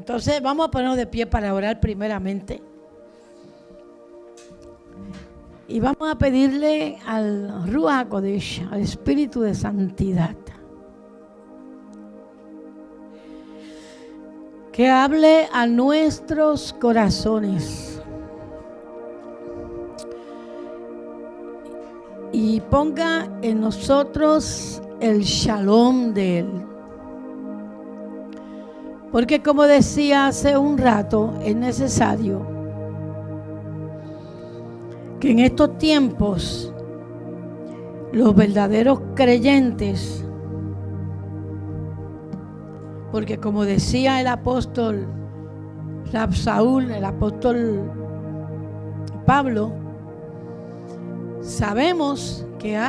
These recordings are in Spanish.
Entonces vamos a ponernos de pie para orar primeramente. Y vamos a pedirle al Ruach HaKodesh, al Espíritu de Santidad, que hable a nuestros corazones y ponga en nosotros el shalom de Él. Porque como decía hace un rato, es necesario que en estos tiempos los verdaderos creyentes, porque como decía el apóstol Rab Saúl, el apóstol Pablo, sabemos que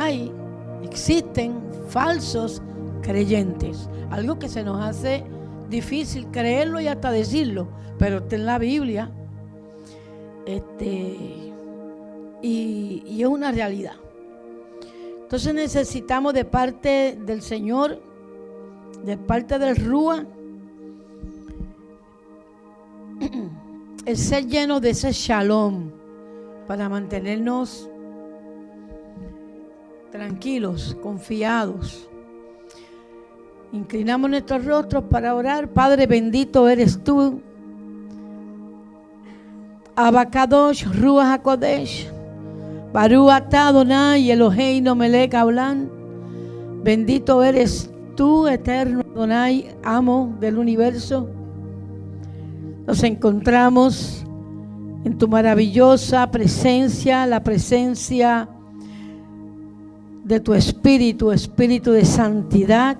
existen falsos creyentes, algo que se nos hace difícil creerlo y hasta decirlo, pero está en la Biblia, y es una realidad. Entonces necesitamos de parte del Señor, de parte del Ruach, el ser lleno de ese shalom para mantenernos tranquilos, confiados. Inclinamos nuestros rostros para orar. Padre, bendito eres tú. Abacadosh, Ruach HaKodesh, Baruch atah Adonai Eloheinu melech haolam. Bendito eres tú, eterno Adonai, amo del universo. Nos encontramos en tu maravillosa presencia, la presencia de tu Espíritu, Espíritu de santidad.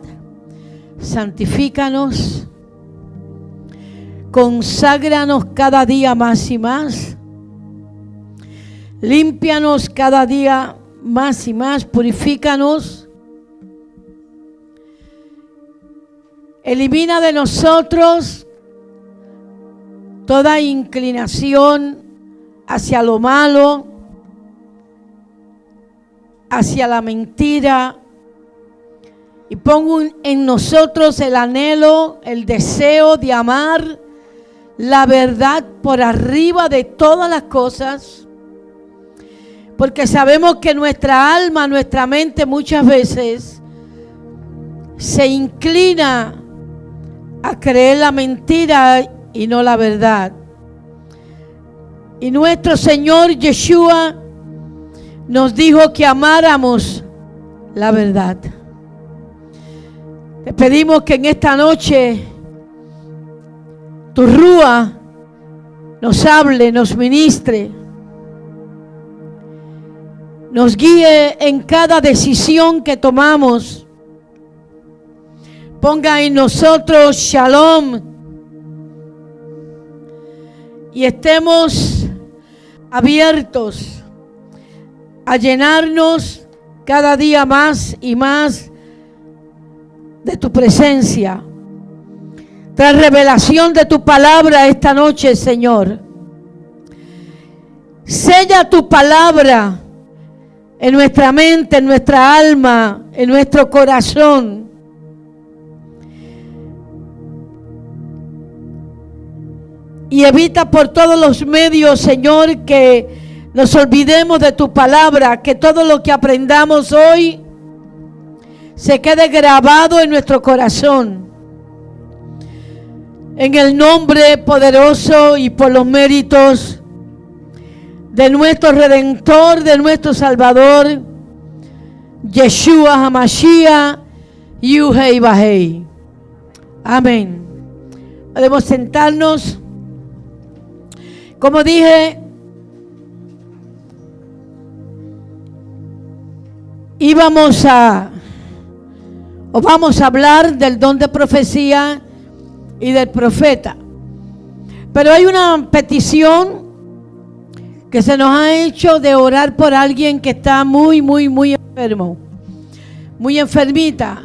Santifícanos, conságranos cada día más y más, límpianos cada día más y más, purifícanos, elimina de nosotros toda inclinación hacia lo malo, hacia la mentira, y pongo en nosotros el anhelo, el deseo de amar la verdad por arriba de todas las cosas, porque sabemos que nuestra alma, nuestra mente muchas veces se inclina a creer la mentira y no la verdad. Y nuestro Señor Yeshua nos dijo que amáramos la verdad. Te pedimos que en esta noche tu Ruach nos hable, nos ministre, nos guíe en cada decisión que tomamos. Ponga en nosotros shalom y estemos abiertos a llenarnos cada día más y más de tu presencia. Tras revelación de tu palabra esta noche, Señor. Sella tu palabra en nuestra mente, en nuestra alma, en nuestro corazón. Y evita por todos los medios, Señor, que nos olvidemos de tu palabra, que todo lo que aprendamos hoy se quede grabado en nuestro corazón. En el nombre poderoso y por los méritos de nuestro Redentor, de nuestro Salvador, Yeshua HaMashiach, Yuhei Bahei. Amén. Podemos sentarnos. Como dije, vamos a hablar del don de profecía y del profeta. Pero hay una petición que se nos ha hecho de orar por alguien que está muy enfermo, muy enfermita.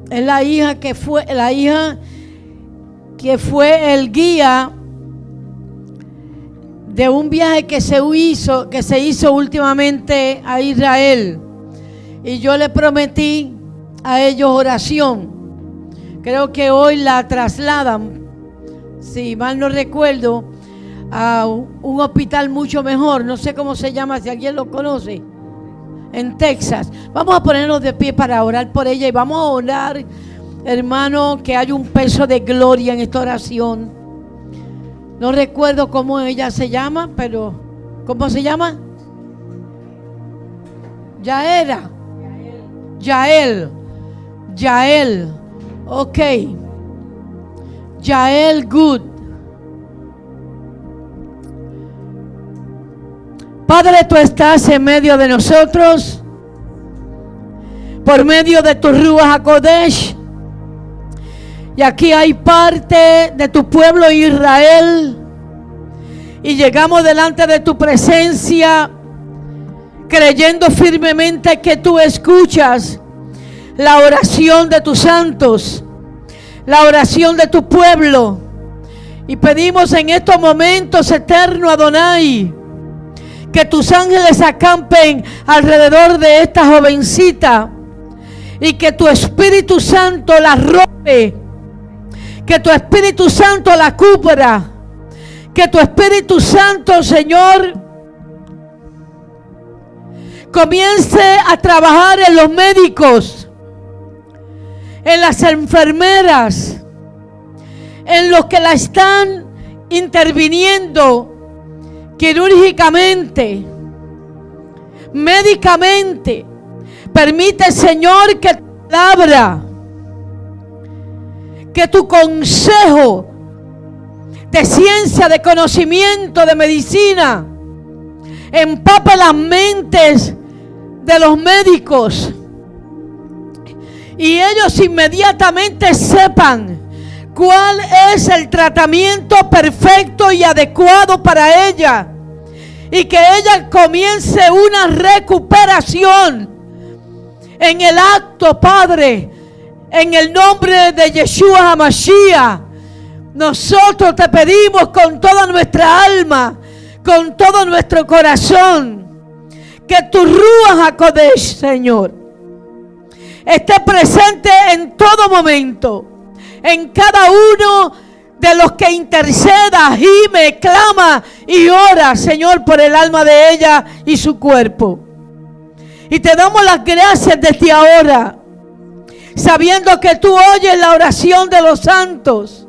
Es la hija que fue el guía de un viaje que se hizo últimamente a Israel. Y yo le prometí a ellos oración. Creo que hoy la trasladan si mal no recuerdo, a un hospital mucho mejor, no sé cómo se llama, si alguien lo conoce, en Texas. Vamos a ponernos de pie para orar por ella y vamos a orar, hermano, que hay un peso de gloria en esta oración. No recuerdo cómo ella se llama, pero ¿cómo se llama? Yael. Ok. Yael Good. Padre, tú estás en medio de nosotros por medio de tu Ruach HaKodesh. Y aquí hay parte de tu pueblo Israel. Y llegamos delante de tu presencia creyendo firmemente que tú escuchas la oración de tus santos, la oración de tu pueblo. Y pedimos en estos momentos, eterno Adonai, que tus ángeles acampen alrededor de esta jovencita y que tu Espíritu Santo la rompe, que tu Espíritu Santo la cubra, que tu Espíritu Santo, Señor, comience a trabajar en los médicos, en las enfermeras, en los que la están interviniendo quirúrgicamente, médicamente. Permite, Señor, que tu palabra, que tu consejo de ciencia, de conocimiento, de medicina, empape las mentes de los médicos y ellos inmediatamente sepan cuál es el tratamiento perfecto y adecuado para ella, y que ella comience una recuperación en el acto, Padre, en el nombre de Yeshua HaMashiach. Nosotros te pedimos con toda nuestra alma, con todo nuestro corazón, que tu Ruach HaKodesh, Señor, esté presente en todo momento, en cada uno de los que interceda, gime, clama y ora, Señor, por el alma de ella y su cuerpo. Y te damos las gracias desde ahora, sabiendo que tú oyes la oración de los santos,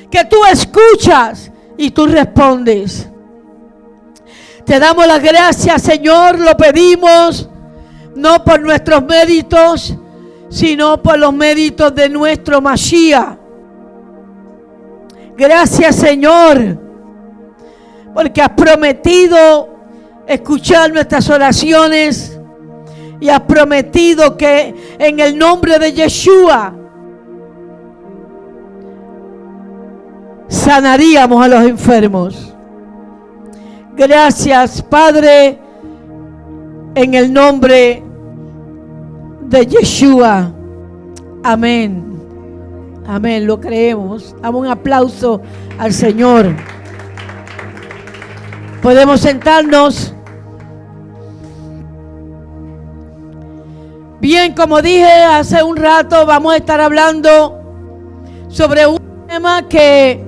que tú escuchas y tú respondes. Te damos las gracias, Señor, lo pedimos no por nuestros méritos, sino por los méritos de nuestro Mashiach. Gracias, Señor, porque has prometido escuchar nuestras oraciones y has prometido que en el nombre de Yeshua sanaríamos a los enfermos. Gracias, Padre, en el nombre de Yeshua. Amén. Amén, lo creemos. Damos un aplauso al Señor. Podemos sentarnos. Bien, como dije hace un rato, vamos a estar hablando sobre un tema que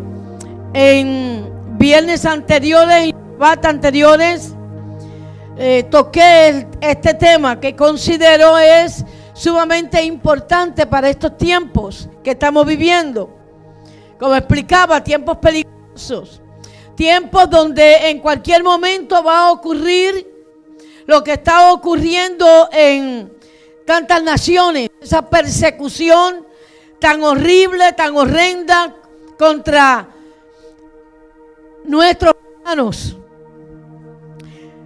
en viernes anteriores y debates anteriores toqué este tema que considero es sumamente importante para estos tiempos que estamos viviendo. Como explicaba, tiempos peligrosos, tiempos donde en cualquier momento va a ocurrir lo que está ocurriendo en tantas naciones, esa persecución tan horrible, tan horrenda contra nuestros hermanos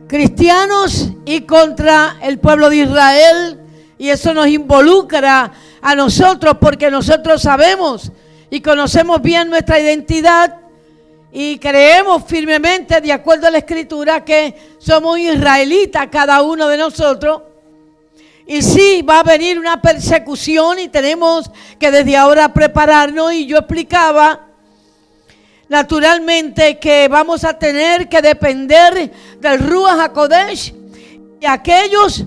cristianos y contra el pueblo de Israel. Y eso nos involucra a nosotros, porque nosotros sabemos y conocemos bien nuestra identidad y creemos firmemente, de acuerdo a la Escritura, que somos israelitas cada uno de nosotros. Y sí, va a venir una persecución y tenemos que desde ahora prepararnos. Y yo explicaba naturalmente que vamos a tener que depender del Ruach HaKodesh y aquellos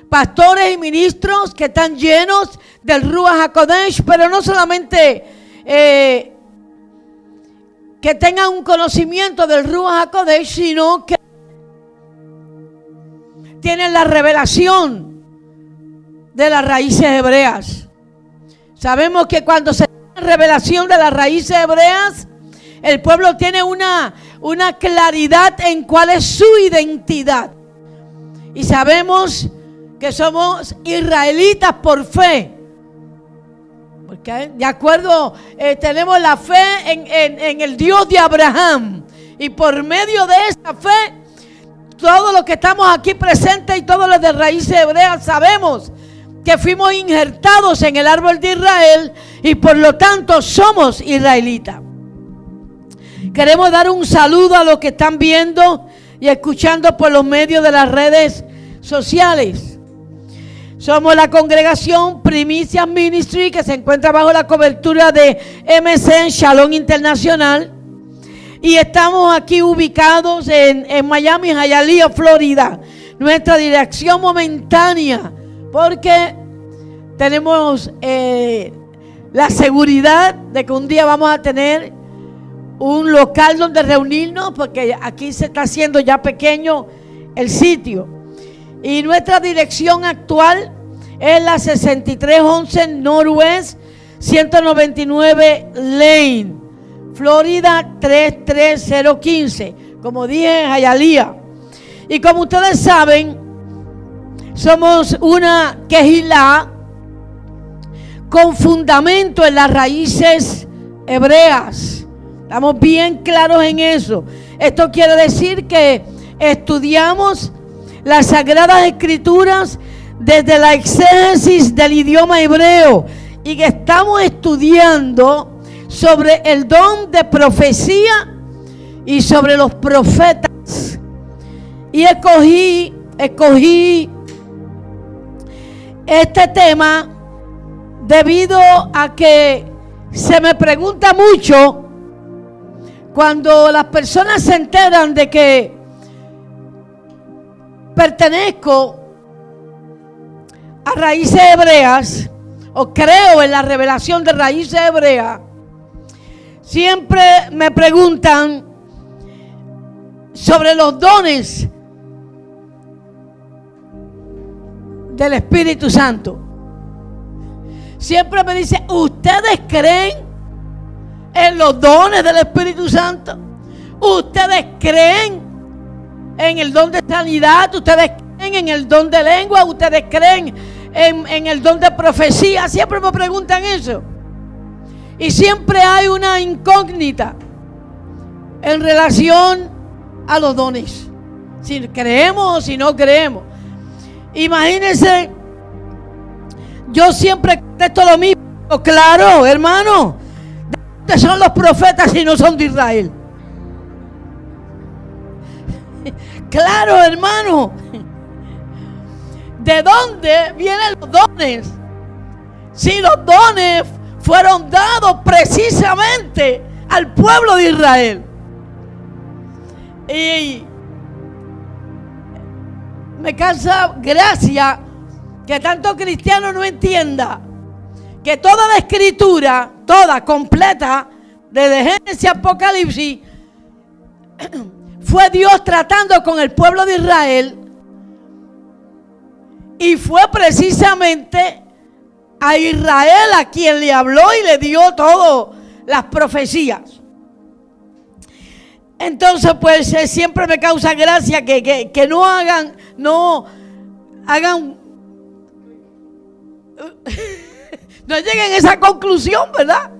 pastores y ministros que están llenos del Ruach HaKodesh, pero no solamente que tengan un conocimiento del Ruach HaKodesh, sino que tienen la revelación de las raíces hebreas. Sabemos que cuando se tiene revelación de las raíces hebreas, el pueblo tiene una claridad en cuál es su identidad. Y sabemos que somos israelitas por fe. Porque de acuerdo, tenemos la fe en el Dios de Abraham. Y por medio de esa fe, todos los que estamos aquí presentes y todos los de raíces hebreas sabemos que fuimos injertados en el árbol de Israel y por lo tanto somos israelitas. Queremos dar un saludo a los que están viendo y escuchando por los medios de las redes sociales. Somos la congregación Primicias Ministry, que se encuentra bajo la cobertura de MC Shalom Internacional. Y estamos aquí ubicados en Miami, Hialeah, Florida. Nuestra dirección momentánea, porque tenemos la seguridad de que un día vamos a tener un local donde reunirnos, porque aquí se está haciendo ya pequeño el sitio. Y nuestra dirección actual es la 6311 Northwest 199 Lane, Florida 33015, como dije, en Hialeah. Y como ustedes saben, somos una quejilá con fundamento en las raíces hebreas. Estamos bien claros en eso. Esto quiere decir que estudiamos las Sagradas Escrituras desde la exégesis del idioma hebreo y que estamos estudiando sobre el don de profecía y sobre los profetas. Y escogí este tema debido a que se me pregunta mucho cuando las personas se enteran de que pertenezco a raíces hebreas o creo en la revelación de raíces hebreas. Siempre me preguntan sobre los dones del Espíritu Santo. Siempre me dicen, ¿ustedes creen en los dones del Espíritu Santo? ¿Ustedes creen en el don de sanidad? ¿Ustedes creen en el don de lengua? ¿Ustedes creen en el don de profecía? Siempre me preguntan eso. Y siempre hay una incógnita en relación a los dones. Si creemos o si no creemos. Imagínense, yo siempre contesto lo mismo. Claro, hermano, ¿de dónde son los profetas si no son de Israel? Claro, hermano, ¿de dónde vienen los dones? Si los dones fueron dados precisamente al pueblo de Israel. Y me causa gracia que tanto cristiano no entienda que toda la escritura, toda completa, desde Génesis a Apocalipsis, fue Dios tratando con el pueblo de Israel. Y fue precisamente a Israel a quien le habló y le dio todas las profecías. Entonces, pues siempre me causa gracia que no hagan no lleguen a esa conclusión, ¿verdad?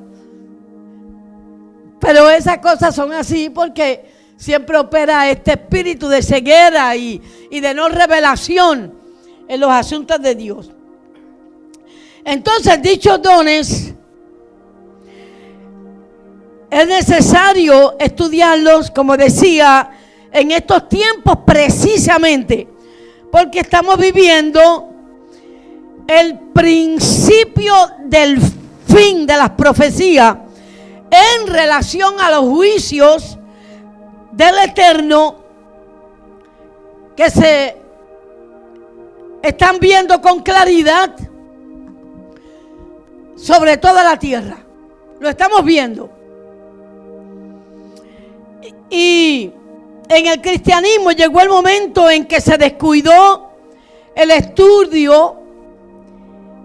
Pero esas cosas son así porque siempre opera este espíritu de ceguera y de no revelación en los asuntos de Dios. Entonces, dichos dones es necesario estudiarlos, como decía, en estos tiempos precisamente, porque estamos viviendo el principio del fin de las profecías en relación a los juicios del Eterno que se están viendo con claridad sobre toda la tierra. Lo estamos viendo. Y en el cristianismo llegó el momento en que se descuidó el estudio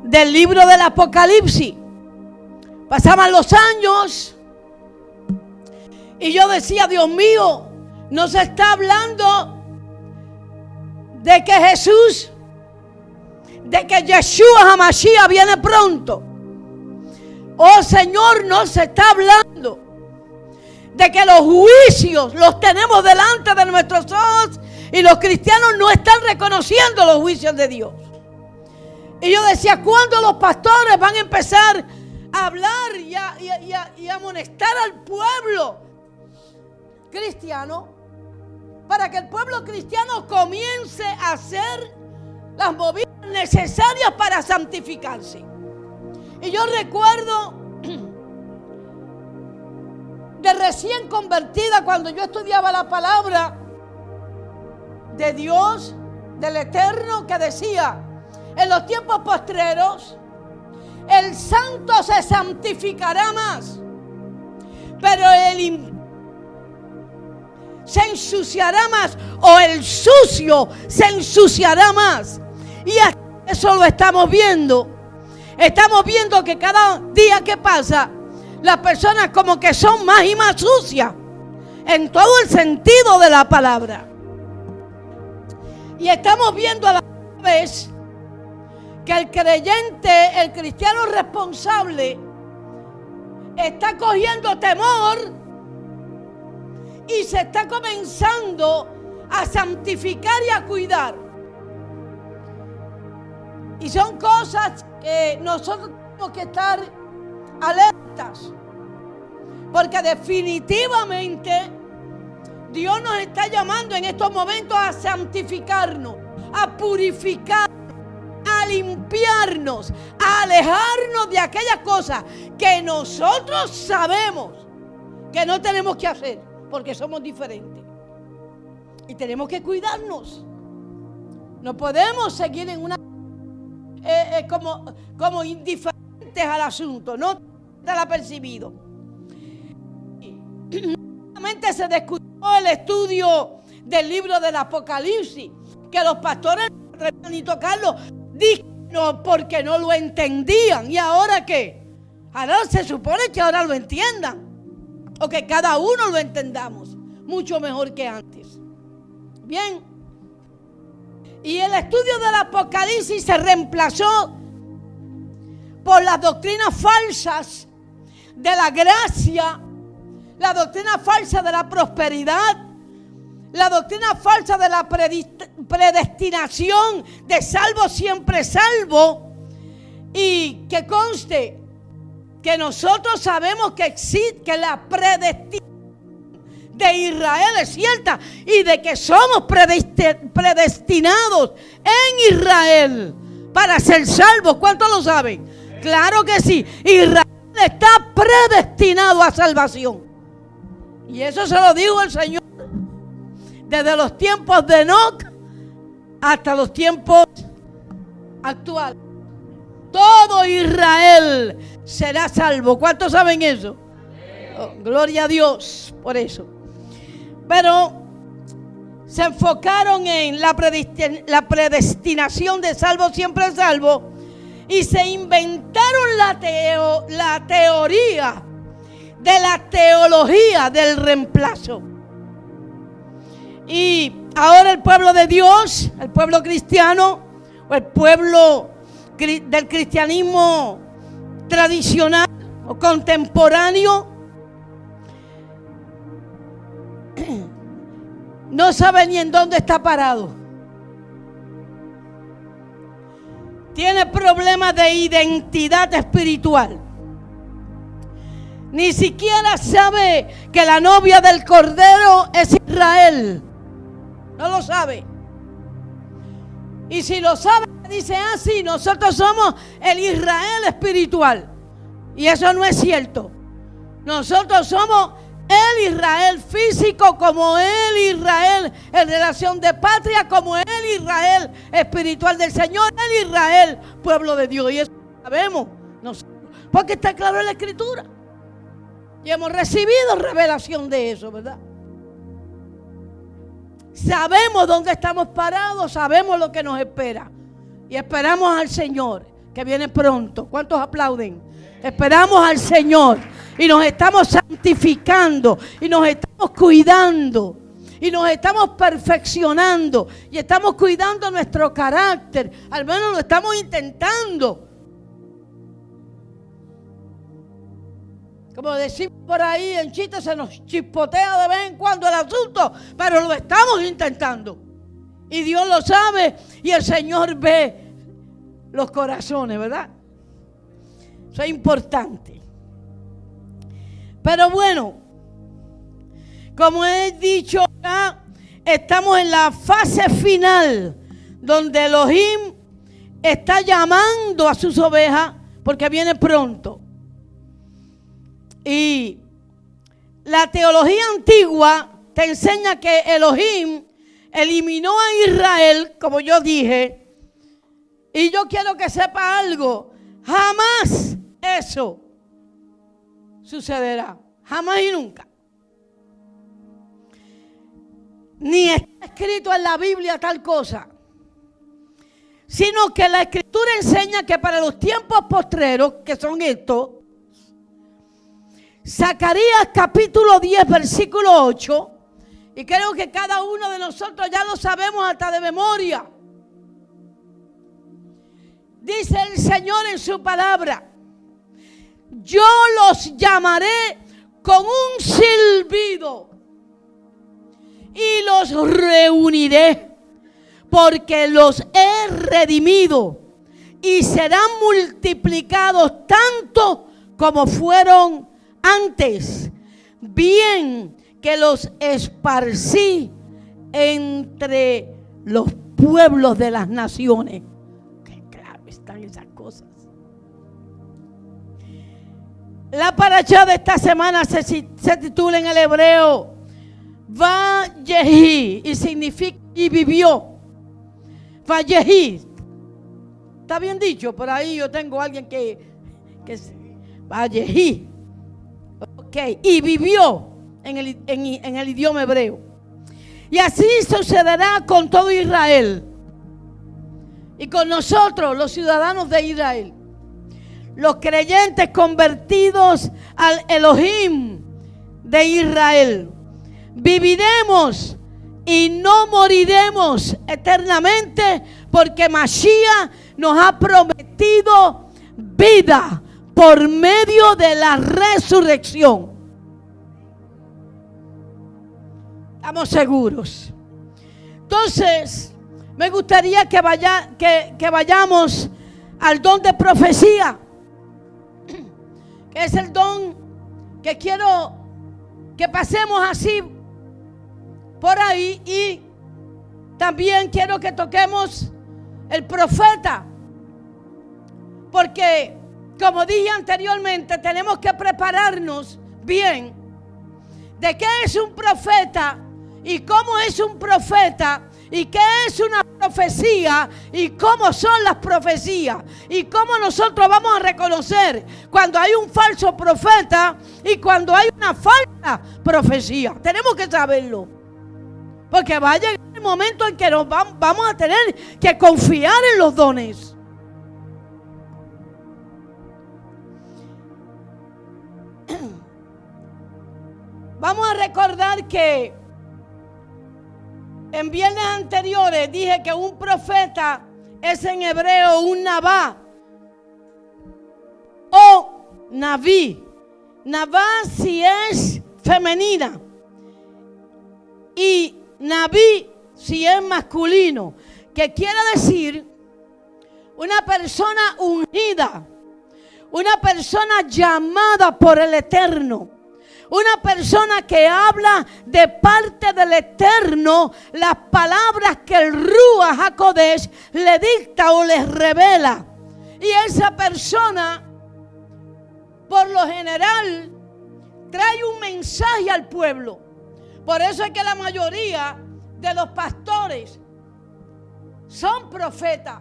del libro del Apocalipsis. Pasaban los años y yo decía, Dios mío, no se está hablando de que Jesús, de que Yeshua HaMashiach viene pronto. Oh Señor, no se está hablando de que los juicios los tenemos delante de nuestros ojos y los cristianos no están reconociendo los juicios de Dios. Y yo decía, ¿cuándo los pastores van a empezar a hablar y a amonestar al pueblo cristiano para que el pueblo cristiano comience a hacer las movidas necesarias para santificarse? Y yo recuerdo de recién convertida, cuando yo estudiaba la palabra de Dios, del Eterno, que decía, en los tiempos postreros, el santo se santificará más, pero el impío se ensuciará más, o el sucio se ensuciará más. Y eso lo estamos viendo. Estamos viendo que cada día que pasa, las personas como que son más y más sucias, en todo el sentido de la palabra. Y estamos viendo a la vez que el creyente, el cristiano responsable, está cogiendo temor y se está comenzando a santificar y a cuidar. Y son cosas que nosotros tenemos que estar alertas, porque definitivamente Dios nos está llamando en estos momentos a santificarnos, a purificarnos, a limpiarnos, a alejarnos de aquellas cosas que nosotros sabemos que no tenemos que hacer, porque somos diferentes. Y tenemos que cuidarnos. No podemos seguir en una como indiferentes al asunto, no estar apercibido. Nuevamente se descubrió el estudio del libro del Apocalipsis, que los pastores no se atrevían ni tocarlo, no, porque no lo entendían. ¿Y ahora qué? Ahora se supone que ahora lo entiendan, o que cada uno lo entendamos mucho mejor que antes. Bien. Y el estudio del Apocalipsis se reemplazó por las doctrinas falsas de la gracia, la doctrina falsa de la prosperidad, la doctrina falsa de la predestinación de salvo siempre salvo. Y que conste que nosotros sabemos que existe, que la predestinación de Israel es cierta y de que somos predestinados en Israel para ser salvos. ¿Cuántos lo saben? Claro que sí. Israel está predestinado a salvación. Y eso se lo dijo el Señor desde los tiempos de Enoc hasta los tiempos actuales. Todo Israel será salvo. ¿Cuántos saben eso? Oh, gloria a Dios por eso. Pero se enfocaron en la predestinación de salvo siempre salvo y se inventaron la teoría de la teología del reemplazo. Y ahora el pueblo de Dios, el pueblo cristiano, o el pueblo del cristianismo tradicional o contemporáneo, no sabe ni en dónde está parado. Tiene problemas de identidad espiritual. Ni siquiera sabe que la novia del Cordero es Israel. No lo sabe. Y si lo sabe, dice, sí, nosotros somos el Israel espiritual. Y eso no es cierto. Nosotros somos el Israel físico, como el Israel en relación de patria, como el Israel espiritual del Señor, el Israel pueblo de Dios. Y eso lo sabemos nosotros, porque está claro en la Escritura. Y hemos recibido revelación de eso, ¿verdad? sabemos dónde estamos parados, sabemos lo que nos espera. Y esperamos al Señor, que viene pronto. ¿Cuántos aplauden? Esperamos al Señor y nos estamos santificando y nos estamos cuidando y nos estamos perfeccionando y estamos cuidando nuestro carácter. Al menos lo estamos intentando. Como decimos por ahí en chiste, se nos chispotea de vez en cuando el asunto, pero lo estamos intentando. Y Dios lo sabe y el Señor ve los corazones, ¿verdad? Eso es importante. Pero bueno, como he dicho acá, estamos en la fase final donde Elohim está llamando a sus ovejas porque viene pronto. Y la teología antigua te enseña que Elohim eliminó a Israel, como yo dije. Y yo quiero que sepa algo. Jamás eso sucederá. Jamás y nunca. Ni está escrito en la Biblia tal cosa. Sino que la Escritura enseña que para los tiempos postreros, que son estos, Zacarías capítulo 10, versículo 8, y creo que cada uno de nosotros ya lo sabemos hasta de memoria. Dice el Señor en su palabra: yo los llamaré con un silbido y los reuniré, porque los he redimido y serán multiplicados tanto como fueron antes, bien que los esparcí entre los pueblos de las naciones. Qué claro están esas cosas. La parashá de esta semana se titula en el hebreo Vayehi, y significa y vivió. Vayehi. ¿Está bien dicho? Por ahí yo tengo a alguien que Vayehi. Ok, y vivió en el idioma hebreo. Y así sucederá con todo Israel y con nosotros, los ciudadanos de Israel, los creyentes convertidos al Elohim de Israel. Viviremos y no moriremos eternamente, porque Mashiach nos ha prometido vida por medio de la resurrección. Estamos seguros. Entonces, me gustaría que vayamos al don de profecía, que es el don que quiero que pasemos así por ahí, y también quiero que toquemos el profeta, porque como dije anteriormente, tenemos que prepararnos bien de qué es un profeta y cómo es un profeta y qué es una profecía y cómo son las profecías y cómo nosotros vamos a reconocer cuando hay un falso profeta y cuando hay una falsa profecía. Tenemos que saberlo, porque va a llegar el momento en que nos vamos a tener que confiar en los dones. Vamos a recordar que en viernes anteriores dije que un profeta es en hebreo un nabá o naví. Nabá si es femenina y naví si es masculino, que quiere decir una persona ungida, una persona llamada por el Eterno. Una persona que habla de parte del Eterno las palabras que el Ruach HaKodesh le dicta o les revela. Y esa persona, por lo general, trae un mensaje al pueblo. Por eso es que la mayoría de los pastores son profetas.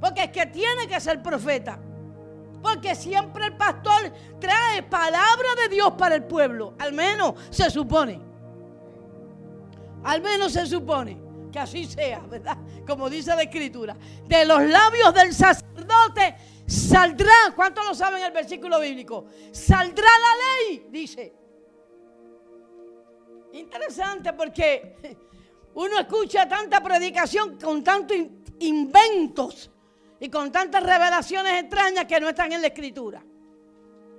Porque es que tiene que ser profeta. Porque siempre el pastor trae palabra de Dios para el pueblo. Al menos se supone. Al menos se supone que así sea, ¿verdad? Como dice la Escritura. De los labios del sacerdote saldrá, ¿cuántos lo saben el versículo bíblico? Saldrá la ley, dice. Interesante porque uno escucha tanta predicación con tantos inventos y con tantas revelaciones extrañas que no están en la Escritura.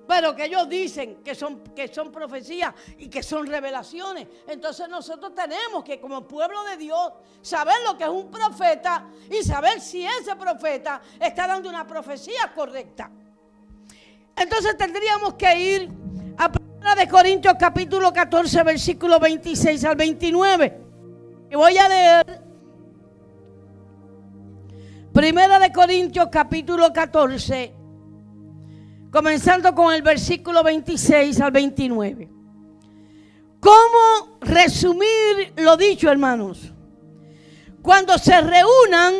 Pero que ellos dicen que son profecías y que son revelaciones. Entonces nosotros tenemos que, como pueblo de Dios, saber lo que es un profeta y saber si ese profeta está dando una profecía correcta. Entonces tendríamos que ir a 1 Corintios capítulo 14, versículo 26 al 29. Y voy a leer 1 Corintios capítulo 14, comenzando con el versículo 26 al 29. ¿Cómo resumir lo dicho, hermanos? Cuando se reúnan,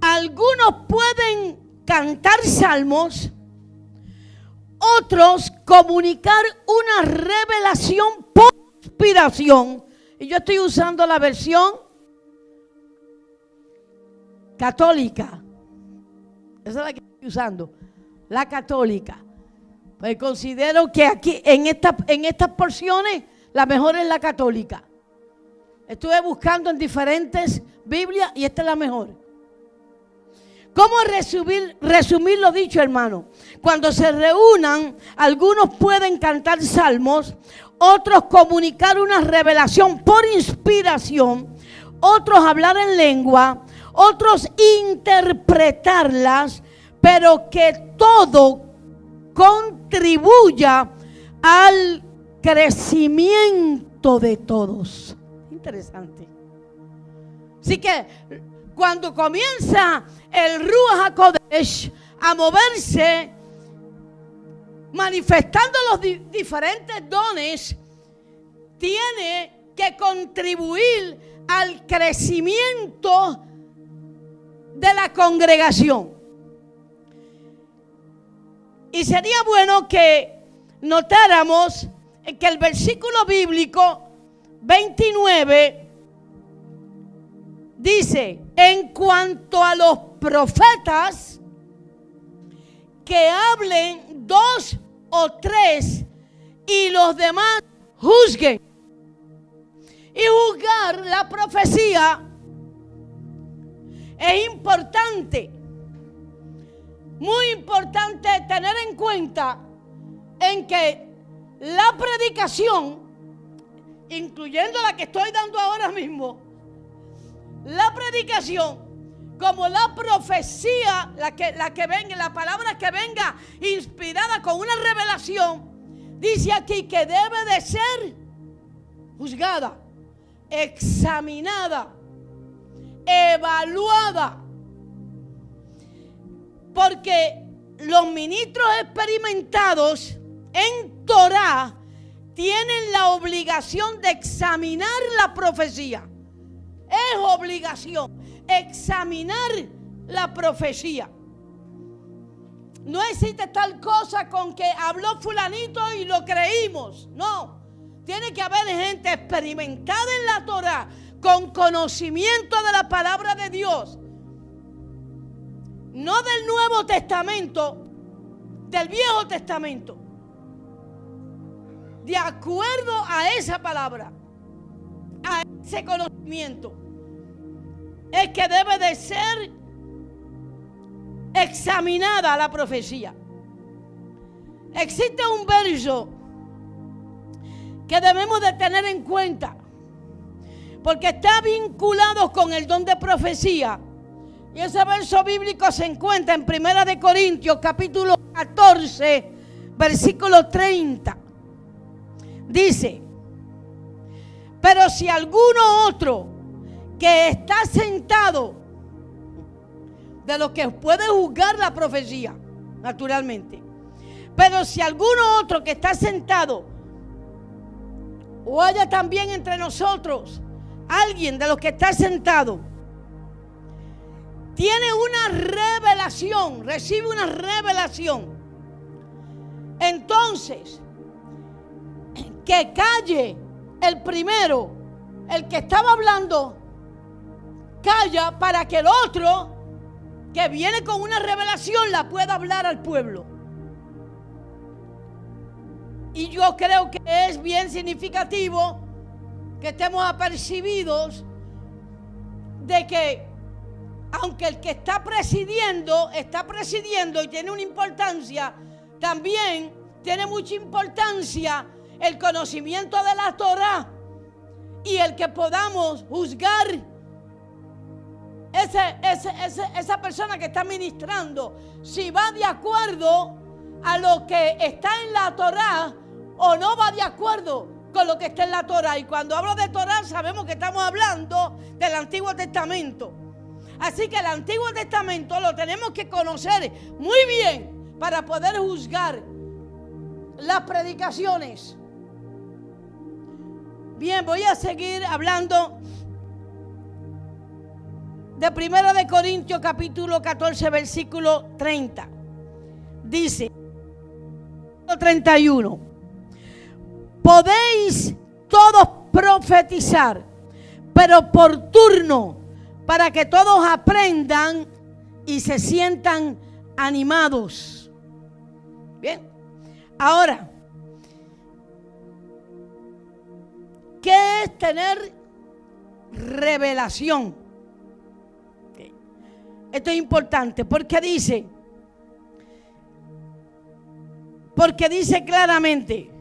algunos pueden cantar salmos, otros comunicar una revelación por inspiración. Y yo estoy usando la versión católica. Esa es la que estoy usando, la católica. Pues considero que aquí, en estas porciones, la mejor es la católica. Estuve buscando en diferentes Biblias y esta es la mejor. ¿Cómo resumir lo dicho, hermano? Cuando se reúnan, algunos pueden cantar salmos, otros comunicar una revelación por inspiración, otros hablar en lengua, otros interpretarlas, pero que todo contribuya al crecimiento de todos. Interesante. Así que cuando comienza el Ruach HaKodesh a moverse, manifestando los diferentes dones, tiene que contribuir al crecimiento de la congregación. Y sería bueno que notáramos que el versículo bíblico 29 dice: en cuanto a los profetas, que hablen 2 o 3 y los demás juzguen. Y juzgar la profecía es importante, muy importante tener en cuenta en que la predicación, incluyendo la que estoy dando ahora mismo, la predicación como la profecía, la que venga, la palabra que venga inspirada con una revelación, dice aquí que debe de ser juzgada, examinada, evaluada, porque los ministros experimentados en Torah tienen la obligación de examinar la profecía. Es obligación examinar la profecía. No existe tal cosa con que habló fulanito y lo creímos. No, tiene que haber gente experimentada en la Torah, con conocimiento de la palabra de Dios, no del Nuevo Testamento, del Viejo Testamento, de acuerdo a esa palabra, a ese conocimiento, es que debe de ser examinada la profecía. Existe un verso que debemos de tener en cuenta, porque está vinculado con el don de profecía. Y ese verso bíblico se encuentra en 1 Corintios capítulo 14, versículo 30. Dice: pero si alguno otro que está sentado, de los que puede juzgar la profecía, naturalmente, pero si alguno otro que está sentado, o haya también entre nosotros alguien de los que está sentado, tiene una revelación, recibe una revelación, entonces que calle el primero, el que estaba hablando, calla para que el otro, que viene con una revelación, la pueda hablar al pueblo. Y yo creo que es bien significativo que estemos apercibidos de que, aunque el que está presidiendo y tiene una importancia, también tiene mucha importancia el conocimiento de la Torá y el que podamos juzgar esa persona que está ministrando, si va de acuerdo a lo que está en la Torá o no va de acuerdo con lo que está en la Torá. Y cuando hablo de Torá sabemos que estamos hablando del Antiguo Testamento. Así que el Antiguo Testamento lo tenemos que conocer muy bien para poder juzgar las predicaciones. Bien, voy a seguir hablando de 1 de Corintios capítulo 14 versículo 30. Dice 31: podéis todos profetizar, pero por turno, para que todos aprendan y se sientan animados. Bien, ahora, ¿qué es tener revelación? Esto es importante porque dice claramente: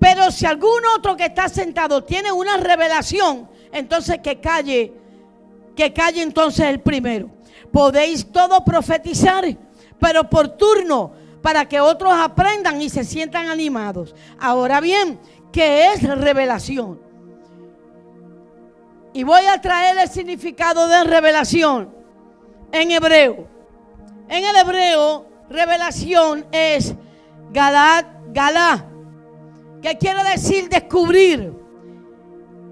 pero si algún otro que está sentado tiene una revelación, entonces que calle entonces el primero. Podéis todos profetizar, pero por turno, para que otros aprendan y se sientan animados. Ahora bien, ¿qué es revelación? Y voy a traer el significado de revelación en hebreo. En el hebreo, revelación es galá, que quiere decir descubrir,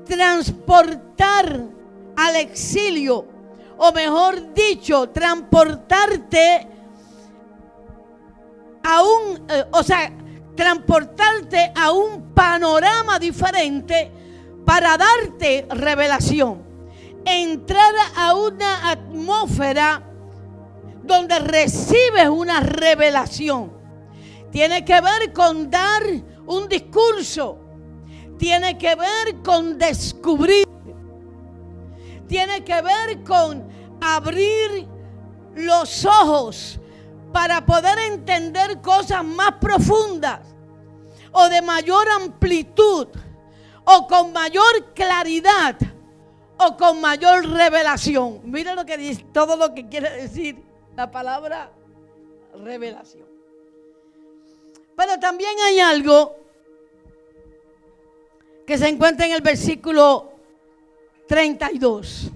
transportar al exilio, o mejor dicho, transportarte transportarte a un panorama diferente para darte revelación. Entrar a una atmósfera donde recibes una revelación. Tiene que ver con dar un discurso. Tiene que ver con descubrir. Tiene que ver con abrir los ojos para poder entender cosas más profundas o de mayor amplitud o con mayor claridad o con mayor revelación. Mira lo que dice, todo lo que quiere decir la palabra revelación. Pero también hay algo que se encuentra en el versículo 32.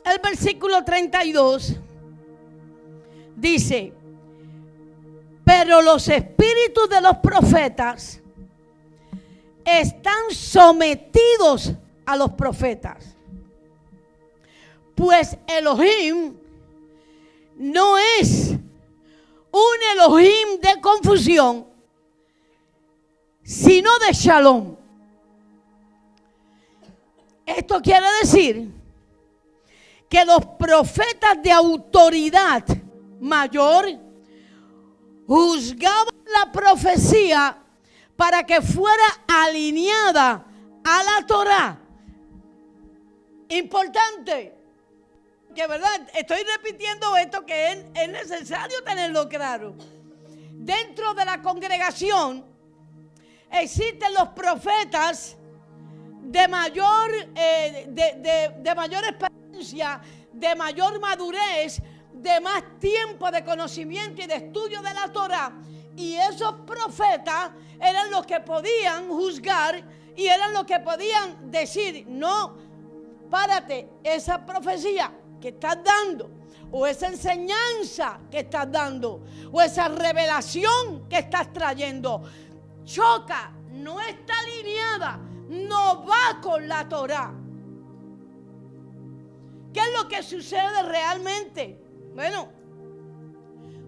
El versículo 32 dice: pero los espíritus de los profetas están sometidos a los profetas, pues Elohim no es un Elohim de confusión, sino de shalom. Esto quiere decir que los profetas de autoridad mayor juzgaban la profecía para que fuera alineada a la Torá. Importante, que verdad, estoy repitiendo esto que es necesario tenerlo claro. Dentro de la congregación existen los profetas de mayor experiencia, de mayor madurez, de más tiempo de conocimiento y de estudio de la Torá. Y esos profetas eran los que podían juzgar y eran los que podían decir: no, párate, esa profecía que estás dando, o esa enseñanza que estás dando, o esa revelación que estás trayendo, choca, no está alineada, no va con la Torá. ¿Qué es lo que sucede realmente? Bueno,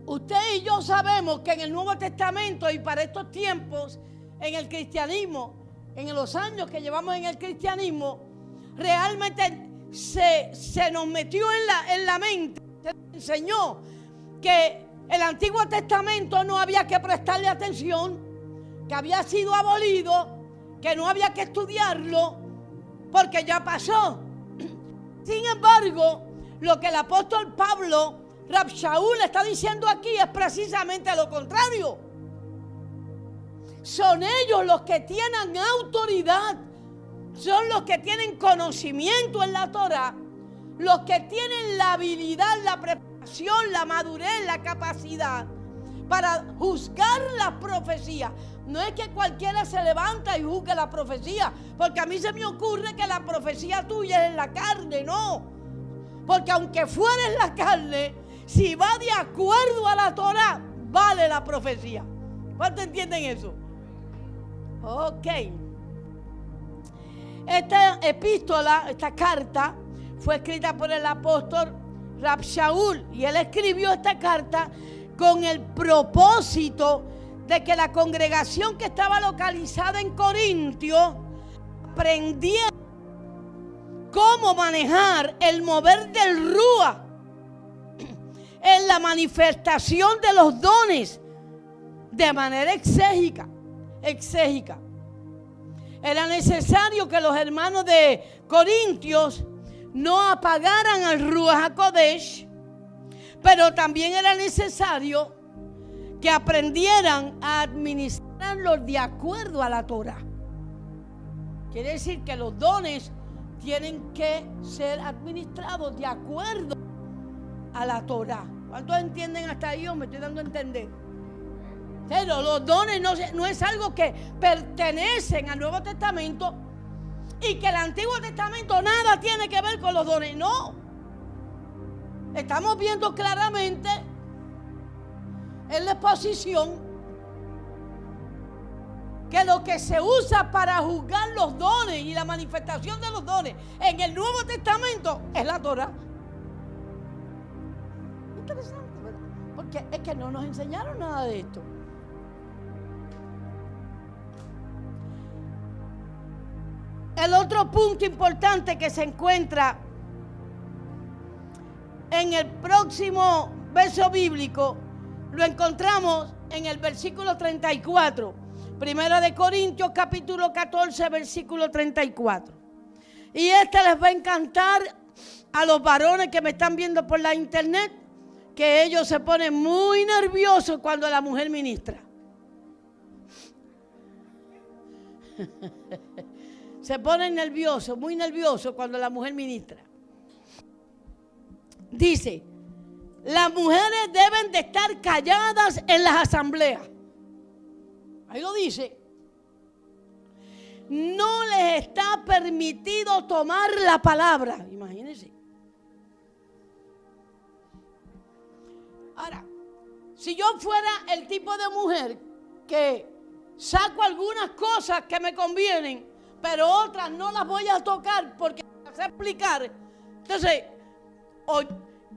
Usted y yo sabemos que en el Nuevo Testamento y para estos tiempos, en el cristianismo, en los años que llevamos en el cristianismo, realmente se nos metió en la mente, se nos enseñó que el Antiguo Testamento no había que prestarle atención, que había sido abolido, que no había que estudiarlo, porque ya pasó. Sin embargo, lo que el apóstol Pablo, Rab Shaul, está diciendo aquí es precisamente lo contrario. Son ellos los que tienen autoridad, son los que tienen conocimiento en la Torah, los que tienen la habilidad, la preparación, la madurez, la capacidad para juzgar la profecía. No es que cualquiera se levanta y juzgue la profecía, porque a mí se me ocurre que la profecía tuya es en la carne, no. Porque aunque fuera en la carne, si va de acuerdo a la Torah, vale la profecía. ¿Cuántos entienden eso? Ok. Esta epístola, esta carta, fue escrita por el apóstol Rab Shaul, y él escribió esta carta con el propósito de que la congregación que estaba localizada en Corintio aprendiera cómo manejar el mover del Ruach en la manifestación de los dones de manera exégeta. Era necesario que los hermanos de Corintios no apagaran al Ruach HaKodesh, pero también era necesario que aprendieran a administrarlos de acuerdo a la Torah. Quiere decir que los dones tienen que ser administrados de acuerdo a la Torah. ¿Cuántos entienden hasta ahí? Yo me estoy dando a entender. Pero los dones no es algo que pertenecen al Nuevo Testamento y que el Antiguo Testamento nada tiene que ver con los dones. No. Estamos viendo claramente en la exposición que lo que se usa para juzgar los dones y la manifestación de los dones en el Nuevo Testamento es la Torah. Interesante, ¿verdad? Porque es que no nos enseñaron nada de esto. El otro punto importante que se encuentra en el próximo verso bíblico lo encontramos en el versículo 34. Primera de Corintios capítulo 14 versículo 34. Y este les va a encantar a los varones que me están viendo por la internet, que ellos se ponen muy nerviosos cuando la mujer ministra. Se ponen nerviosos, muy nerviosos cuando la mujer ministra. Dice: las mujeres deben de estar calladas en las asambleas. Ahí lo dice. No les está permitido tomar la palabra. Imagínense. Ahora, si yo fuera el tipo de mujer que saco algunas cosas que me convienen, pero otras no las voy a tocar porque las sé explicar, entonces,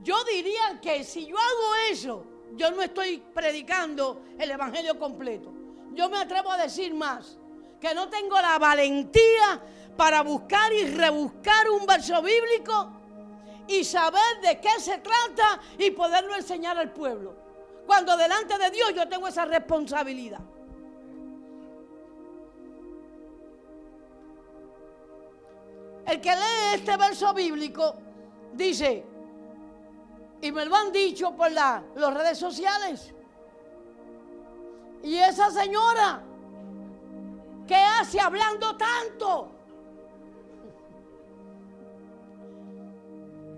yo diría que si yo hago eso, yo no estoy predicando el evangelio completo. Yo me atrevo a decir más, que no tengo la valentía para buscar y rebuscar un verso bíblico y saber de qué se trata y poderlo enseñar al pueblo, cuando delante de Dios yo tengo esa responsabilidad. El que lee este verso bíblico dice, y me lo han dicho por las redes sociales, y esa señora, ¿qué hace hablando tanto?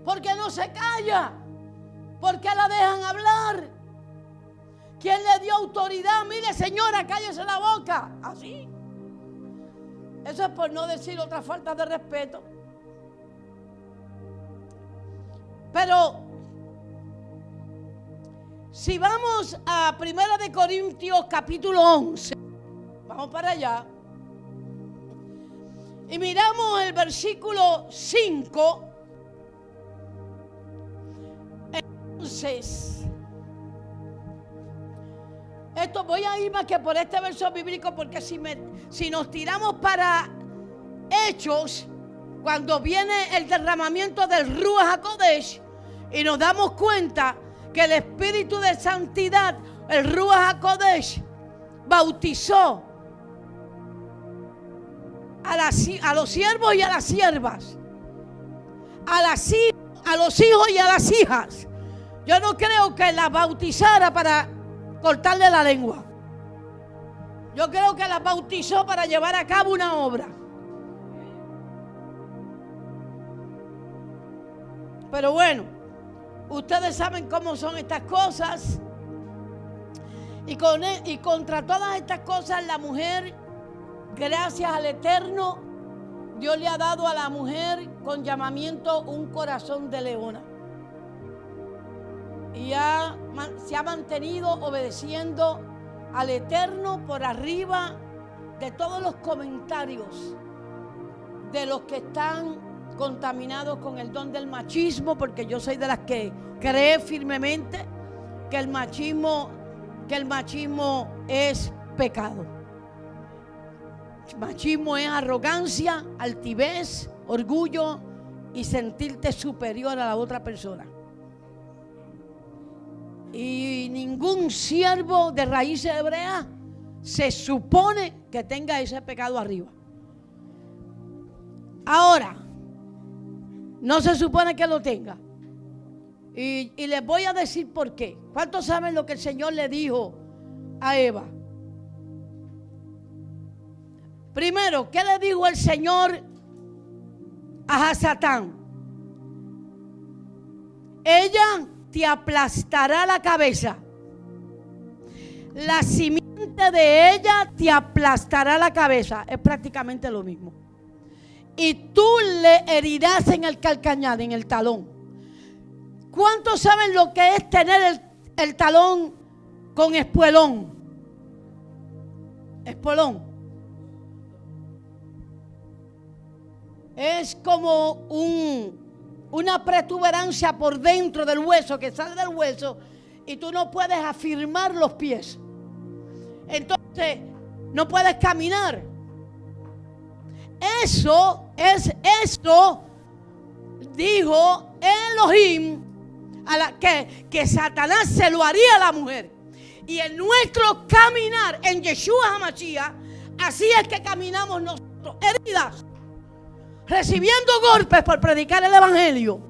¿Por qué no se calla? ¿Por qué la dejan hablar? ¿Quién le dio autoridad? Mire, señora, cállese la boca. Así. Eso es por no decir otra falta de respeto. Pero si vamos a 1 de Corintios capítulo 11, vamos para allá, y miramos el versículo 5, entonces Esto voy a ir más que por este verso bíblico, porque si nos tiramos para Hechos, cuando viene el derramamiento del Ruach HaKodesh, y nos damos cuenta que el Espíritu de Santidad, el Ruach HaKodesh, bautizó a los siervos y a las siervas, a los hijos y a las hijas. Yo no creo que las bautizara para cortarle la lengua. Yo creo que las bautizó para llevar a cabo una obra. Pero bueno, ustedes saben cómo son estas cosas. Y contra todas estas cosas, la mujer, gracias al Eterno, Dios le ha dado a la mujer con llamamiento un corazón de leona. Y se ha mantenido obedeciendo al Eterno por arriba de todos los comentarios de los que están contaminados con el don del machismo, porque yo soy de las que cree firmemente que el machismo es pecado. El machismo es arrogancia, altivez, orgullo y sentirte superior a la otra persona. Y ningún siervo de raíces hebreas se supone que tenga ese pecado arriba. Ahora, no se supone que lo tenga. Y les voy a decir por qué. ¿Cuántos saben lo que el Señor le dijo a Eva? Primero, ¿qué le dijo el Señor a Satán? Ella te aplastará la cabeza. La simiente de ella te aplastará la cabeza. Es prácticamente lo mismo. Y tú le herirás en el calcañar, en el talón. ¿Cuántos saben lo que es tener el talón con espuelón? Espuelón. Es como una protuberancia por dentro del hueso, que sale del hueso, y tú no puedes afirmar los pies. Entonces, no puedes caminar. Eso dijo Elohim, que Satanás se lo haría a la mujer. Y en nuestro caminar en Yeshua HaMashiach, así es que caminamos nosotros, heridas, recibiendo golpes por predicar el evangelio.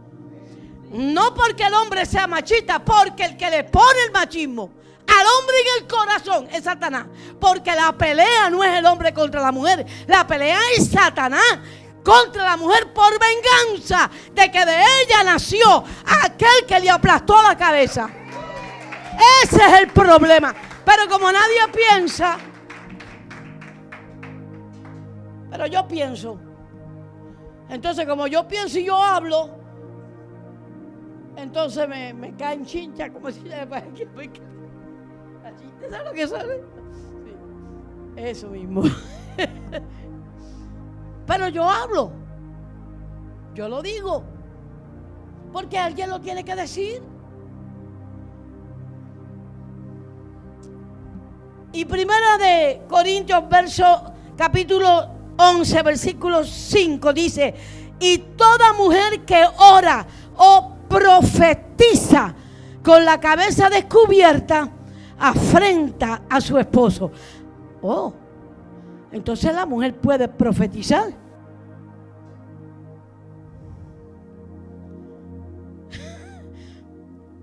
No porque el hombre sea machista, porque el que le pone el machismo al hombre en el corazón es Satanás. Porque la pelea no es el hombre contra la mujer, la pelea es Satanás contra la mujer por venganza de que de ella nació aquel que le aplastó la cabeza. Ese es el problema. Pero como nadie piensa, pero yo pienso. Entonces, como yo pienso y yo hablo, entonces me caen chinchas, como si ¿sabes lo que sale? Sí, eso mismo. Pero yo hablo, yo lo digo, porque alguien lo tiene que decir. Y Primera de Corintios, capítulo 11, versículo 5 dice: y toda mujer que ora o profetiza con la cabeza descubierta afrenta a su esposo. Oh, entonces la mujer puede profetizar.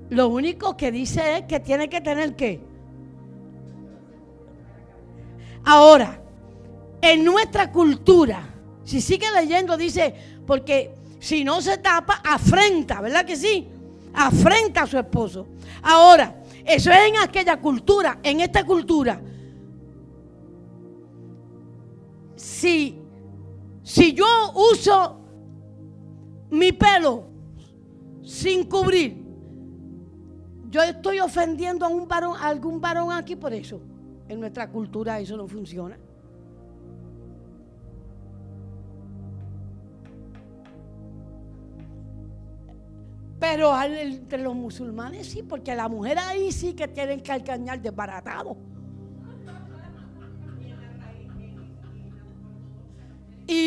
Lo único que dice es que tiene que tener ¿qué? Ahora, en nuestra cultura, si sigue leyendo, dice, porque si no se tapa, afrenta, ¿verdad que sí? Afrenta a su esposo. Ahora, eso es en aquella cultura. En esta cultura, si yo uso mi pelo sin cubrir, yo estoy ofendiendo a algún varón aquí por eso. En nuestra cultura eso no funciona. Pero entre los musulmanes sí, porque la mujer ahí sí que tiene el calcañar desbaratado.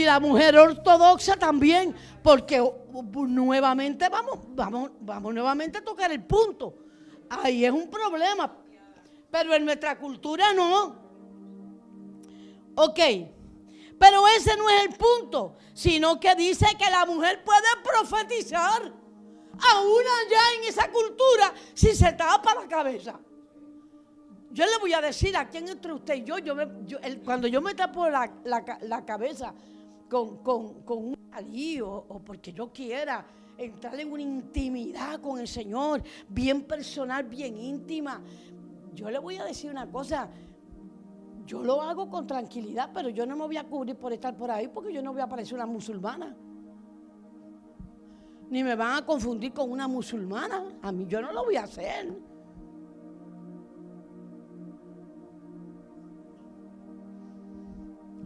Y la mujer ortodoxa también, porque nuevamente vamos nuevamente a tocar el punto. Ahí es un problema, pero en nuestra cultura no. Ok, pero ese no es el punto, sino que dice que la mujer puede profetizar, aún allá en esa cultura, si se tapa la cabeza. Yo le voy a decir a quién entre usted y yo, cuando yo me tapo la cabeza con un alí o porque yo quiera entrar en una intimidad con el Señor, bien personal, bien íntima, yo le voy a decir una cosa. Yo lo hago con tranquilidad, pero yo no me voy a cubrir por estar por ahí, porque yo no voy a parecer una musulmana. Ni me van a confundir con una musulmana. A mí yo no lo voy a hacer.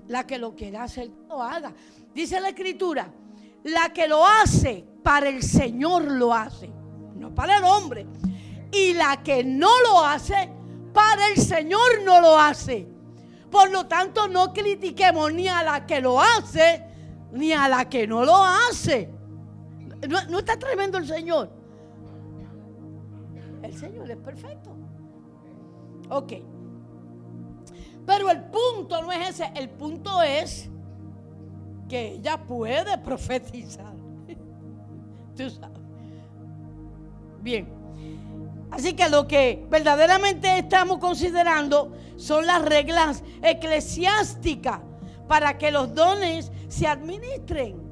La que lo quiera hacer, lo haga. Dice la Escritura, la que lo hace, para el Señor lo hace, no para el hombre. Y la que no lo hace, para el Señor no lo hace. Por lo tanto, no critiquemos ni a la que lo hace, ni a la que no lo hace. ¿No está tremendo el Señor? El Señor es perfecto. Ok. Pero el punto no es ese. El punto es que ella puede profetizar. Tú sabes. Bien. Así que lo que verdaderamente estamos considerando son las reglas eclesiásticas para que los dones se administren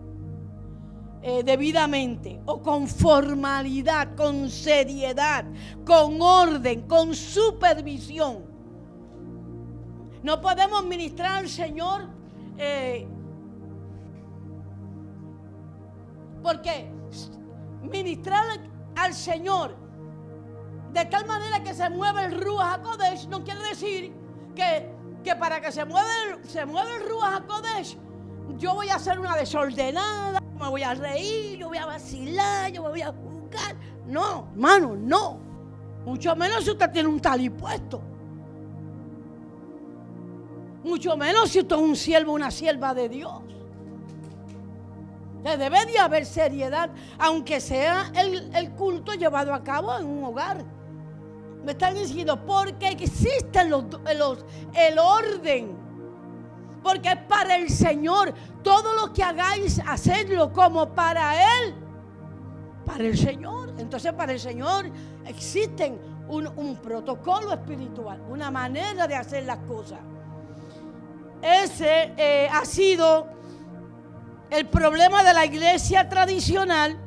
debidamente o con formalidad, con seriedad, con orden, con supervisión. No podemos ministrar al Señor porque ministrar al Señor de tal manera que se mueve el Ruach HaKodesh no quiere decir que para que se mueva el Ruach HaKodesh yo voy a hacer una desordenada, me voy a reír, yo voy a vacilar, yo me voy a jugar. No, hermano, no. Mucho menos si usted tiene un talí puesto. Mucho menos si usted es un siervo o una sierva de Dios. Debe de haber seriedad, aunque sea el culto llevado a cabo en un hogar. Me están diciendo, porque existen el orden. Porque es para el Señor. Todo lo que hagáis, hacedlo como para Él. Para el Señor. Entonces para el Señor existen un protocolo espiritual, una manera de hacer las cosas. Ese ha sido el problema de la iglesia tradicional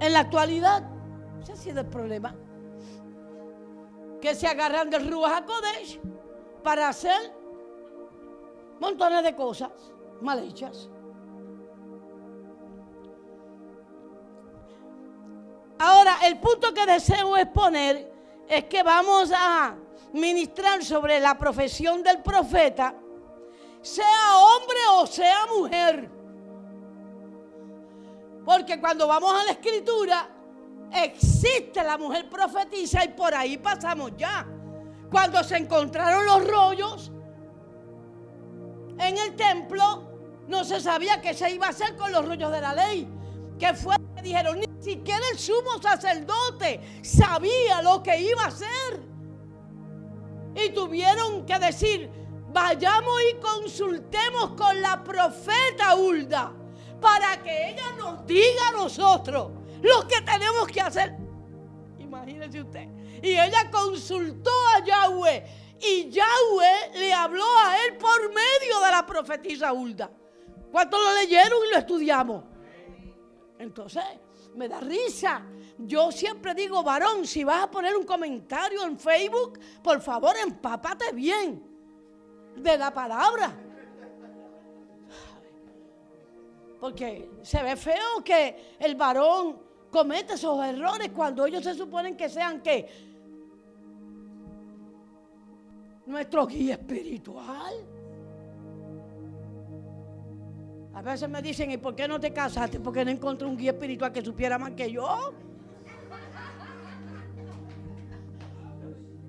en la actualidad. Ese ha sido el problema. Que se agarran del Ruach HaKodesh para hacer montones de cosas mal hechas. Ahora, el punto que deseo exponer es que vamos a ministrar sobre la profesión del profeta, sea hombre o sea mujer. Porque cuando vamos a la Escritura, existe la mujer profetiza y por ahí pasamos ya. Cuando se encontraron los rollos en el templo, no se sabía qué se iba a hacer con los rollos de la ley. ¿Qué fue lo que dijeron? Ni siquiera el sumo sacerdote sabía lo que iba a hacer. Y tuvieron que decir, vayamos y consultemos con la profeta Hulda para que ella nos diga a nosotros lo que tenemos que hacer. Imagínese usted. Y ella consultó a Yahweh y Yahweh le habló a él por medio de la profetisa Hulda. ¿Cuántos lo leyeron y lo estudiamos? Entonces, me da risa. Yo siempre digo, varón, si vas a poner un comentario en Facebook, por favor, empápate bien de la palabra. Porque se ve feo que el varón comete esos errores cuando ellos se suponen que sean ¿qué? Nuestro guía espiritual. A veces me dicen, ¿y por qué no te casaste? Porque no encontré un guía espiritual que supiera más que yo.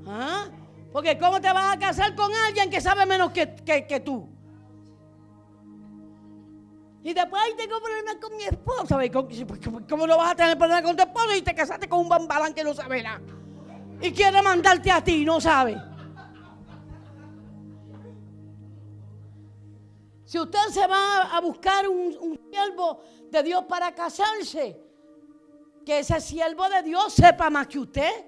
¿Ah? Porque ¿cómo te vas a casar con alguien que sabe menos que tú? Y después, ay, tengo problemas con mi esposa. ¿Cómo no vas a tener problemas con tu esposa y te casaste con un bambalán que no sabe nada? Y quiere mandarte a ti, no sabe. Si usted se va a buscar un siervo de Dios para casarse, que ese siervo de Dios sepa más que usted,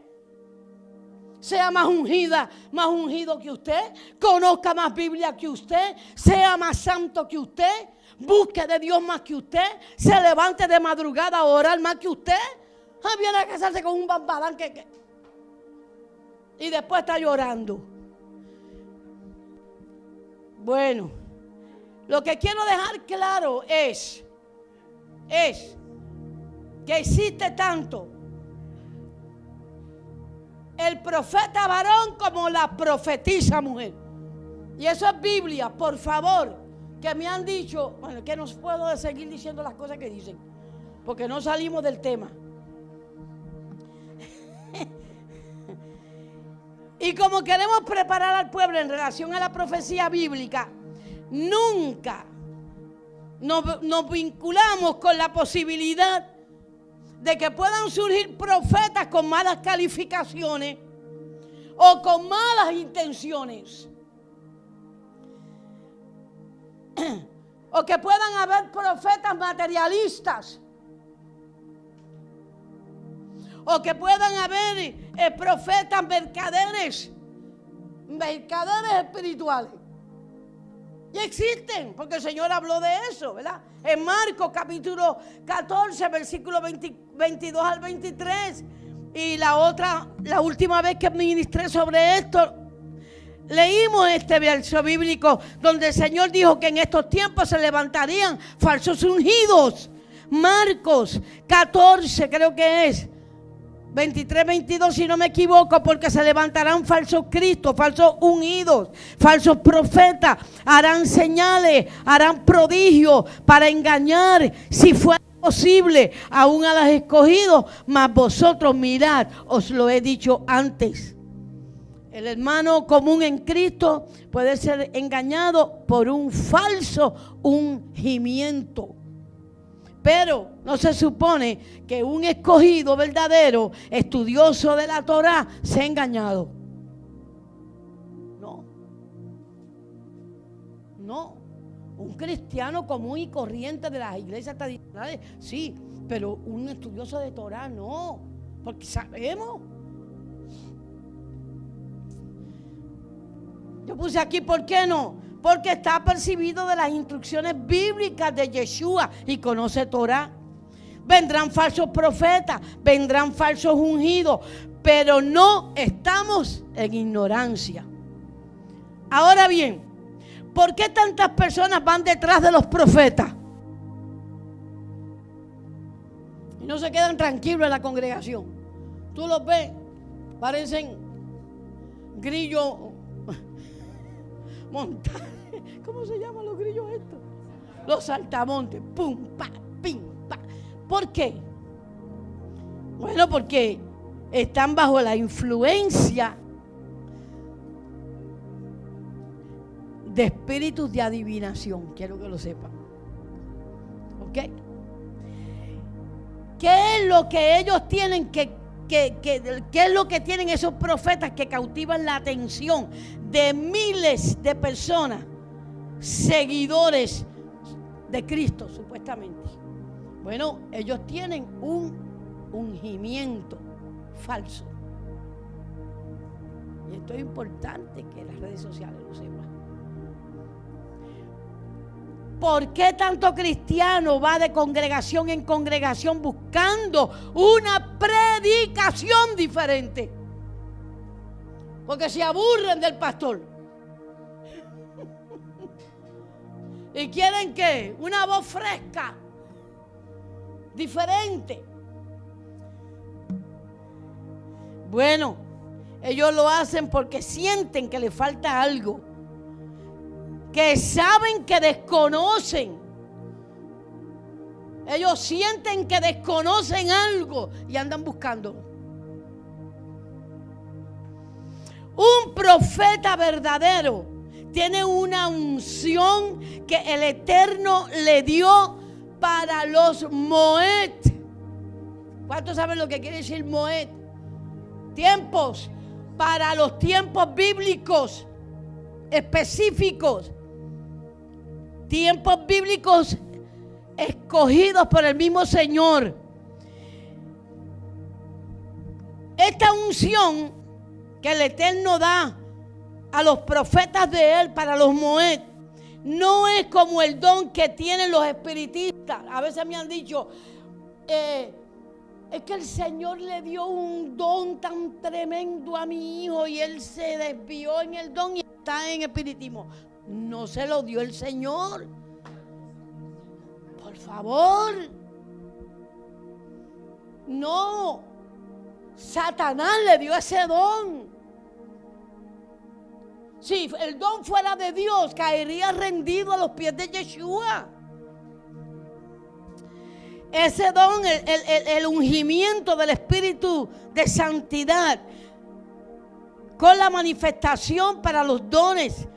sea más ungida, más ungido que usted, conozca más Biblia que usted, sea más santo que usted, busque de Dios más que usted, se levante de madrugada a orar más que usted. Viene a casarse con un bambalán y después está llorando. Bueno, lo que quiero dejar claro es que existe tanto el profeta varón como la profetisa mujer. Y eso es Biblia, por favor, que me han dicho, bueno, que no puedo seguir diciendo las cosas que dicen, porque no salimos del tema. Y como queremos preparar al pueblo en relación a la profecía bíblica, nunca nos vinculamos con la posibilidad de que puedan surgir profetas con malas calificaciones o con malas intenciones, o que puedan haber profetas materialistas, o que puedan haber profetas mercaderes espirituales. Y existen, porque el Señor habló de eso, ¿verdad? En Marcos capítulo 14, versículo 22 al 23. Y la última vez que ministré sobre esto, leímos este verso bíblico donde el Señor dijo que en estos tiempos se levantarían falsos ungidos. Marcos 14, creo que es 23, 22, si no me equivoco, porque se levantarán falsos cristos, falsos ungidos, falsos profetas, harán señales, harán prodigios para engañar, si fuera posible, aún a los escogidos. Mas vosotros mirad, os lo he dicho antes. El hermano común en Cristo puede ser engañado por un falso ungimiento. Pero no se supone que un escogido verdadero, estudioso de la Torá, sea engañado. No. Un cristiano común y corriente de las iglesias tradicionales, sí, pero un estudioso de Torá no, porque sabemos. Yo puse aquí, ¿por qué no? Porque está apercibido de las instrucciones bíblicas de Yeshua y conoce Torá. Vendrán falsos profetas, vendrán falsos ungidos, pero no estamos en ignorancia. Ahora bien, ¿por qué tantas personas van detrás de los profetas? Y no se quedan tranquilos en la congregación. Tú los ves, parecen grillos montados. ¿Cómo se llaman los grillos estos? Los saltamontes. Pum, pa, pim, pa. ¿Por qué? Bueno, porque están bajo la influencia de espíritus de adivinación. Quiero que lo sepan. ¿Ok? ¿Qué es lo que ellos tienen qué es lo que tienen esos profetas que cautivan la atención de miles de personas, seguidores de Cristo, supuestamente? Bueno, ellos tienen un ungimiento falso. Y esto es importante que las redes sociales lo sepan. ¿Por qué tanto cristiano va de congregación en congregación buscando una predicación diferente? Porque se aburren del pastor. ¿Y quieren qué? Una voz fresca, diferente. Bueno, ellos lo hacen porque sienten que les falta algo, que saben que desconocen. Ellos sienten que desconocen algo y andan buscándolo. Un profeta verdadero Tiene una unción que el Eterno le dio para los Moed. ¿Cuántos saben lo que quiere decir Moed? Tiempos. Para los tiempos bíblicos específicos. Tiempos bíblicos escogidos por el mismo Señor. Esta unción que el Eterno da a los profetas de Él para los Moed no es como el don que tienen los espiritistas. A veces me han dicho, es que el Señor le dio un don tan tremendo a mi hijo y él se desvió en el don y está en espiritismo. No se lo dio el Señor. Por favor. No. Satanás le dio ese don. Si el don fuera de Dios, caería rendido a los pies de Yeshua. Ese don, el ungimiento del Espíritu de Santidad, con la manifestación para los dones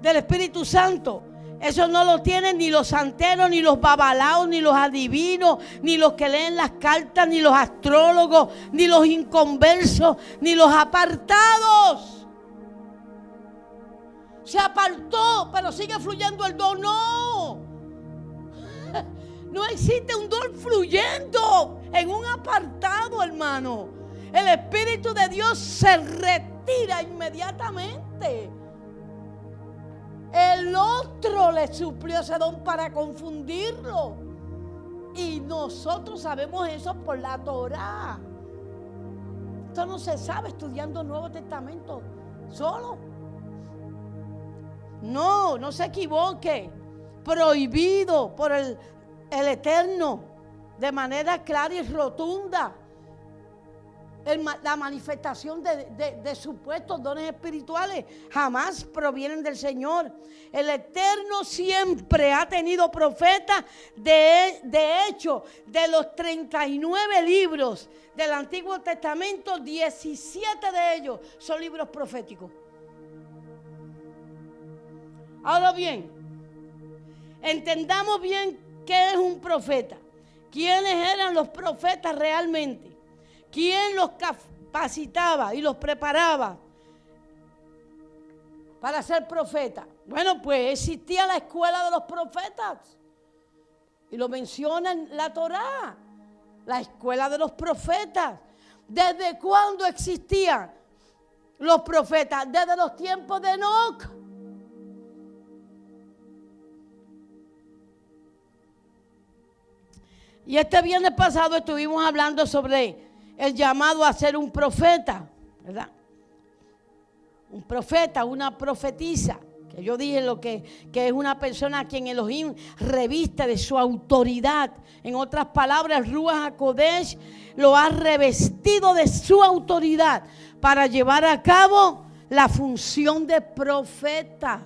del Espíritu Santo, eso no lo tienen ni los santeros, ni los babalaos, ni los adivinos, ni los que leen las cartas, ni los astrólogos, ni los inconversos, ni los apartados. Se apartó, pero sigue fluyendo el don. No. No existe un don fluyendo en un apartado, hermano. El Espíritu de Dios se retira inmediatamente. El otro le suplió ese don para confundirlo. Y nosotros sabemos eso por la Torá. Esto no se sabe estudiando el Nuevo Testamento solo. No, no se equivoque. Prohibido por el Eterno de manera clara y rotunda la manifestación de supuestos dones espirituales jamás provienen del Señor. El Eterno siempre ha tenido profetas. De hecho, de los 39 libros del Antiguo Testamento, 17 de ellos son libros proféticos. Ahora bien, entendamos bien qué es un profeta. ¿Quiénes eran los profetas realmente? ¿Quién los capacitaba y los preparaba para ser profeta? Bueno, pues existía la escuela de los profetas. Y lo menciona en la Torá. La escuela de los profetas. ¿Desde cuándo existían los profetas? Desde los tiempos de Enoc. Y este viernes pasado estuvimos hablando sobre el llamado a ser un profeta, ¿verdad? Un profeta, una profetisa, que yo dije que es una persona a quien Elohim reviste de su autoridad. En otras palabras, Ruach HaKodesh lo ha revestido de su autoridad para llevar a cabo la función de profeta.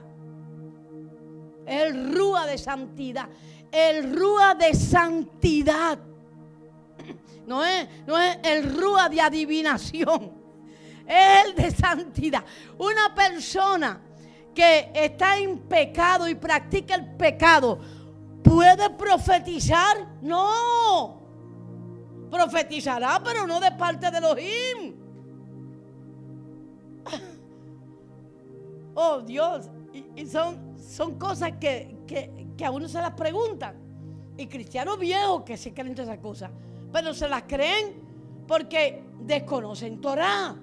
El Ruach de santidad. El Ruach de santidad. No es el Ruach de adivinación. Es el de santidad. Una persona que está en pecado y practica el pecado, ¿puede profetizar? No. Profetizará, pero no de parte de Elohim. Oh, Dios. Y son cosas que a uno se las preguntan. Y cristianos viejos que se creen todas esas cosas, pero se las creen porque desconocen Torá.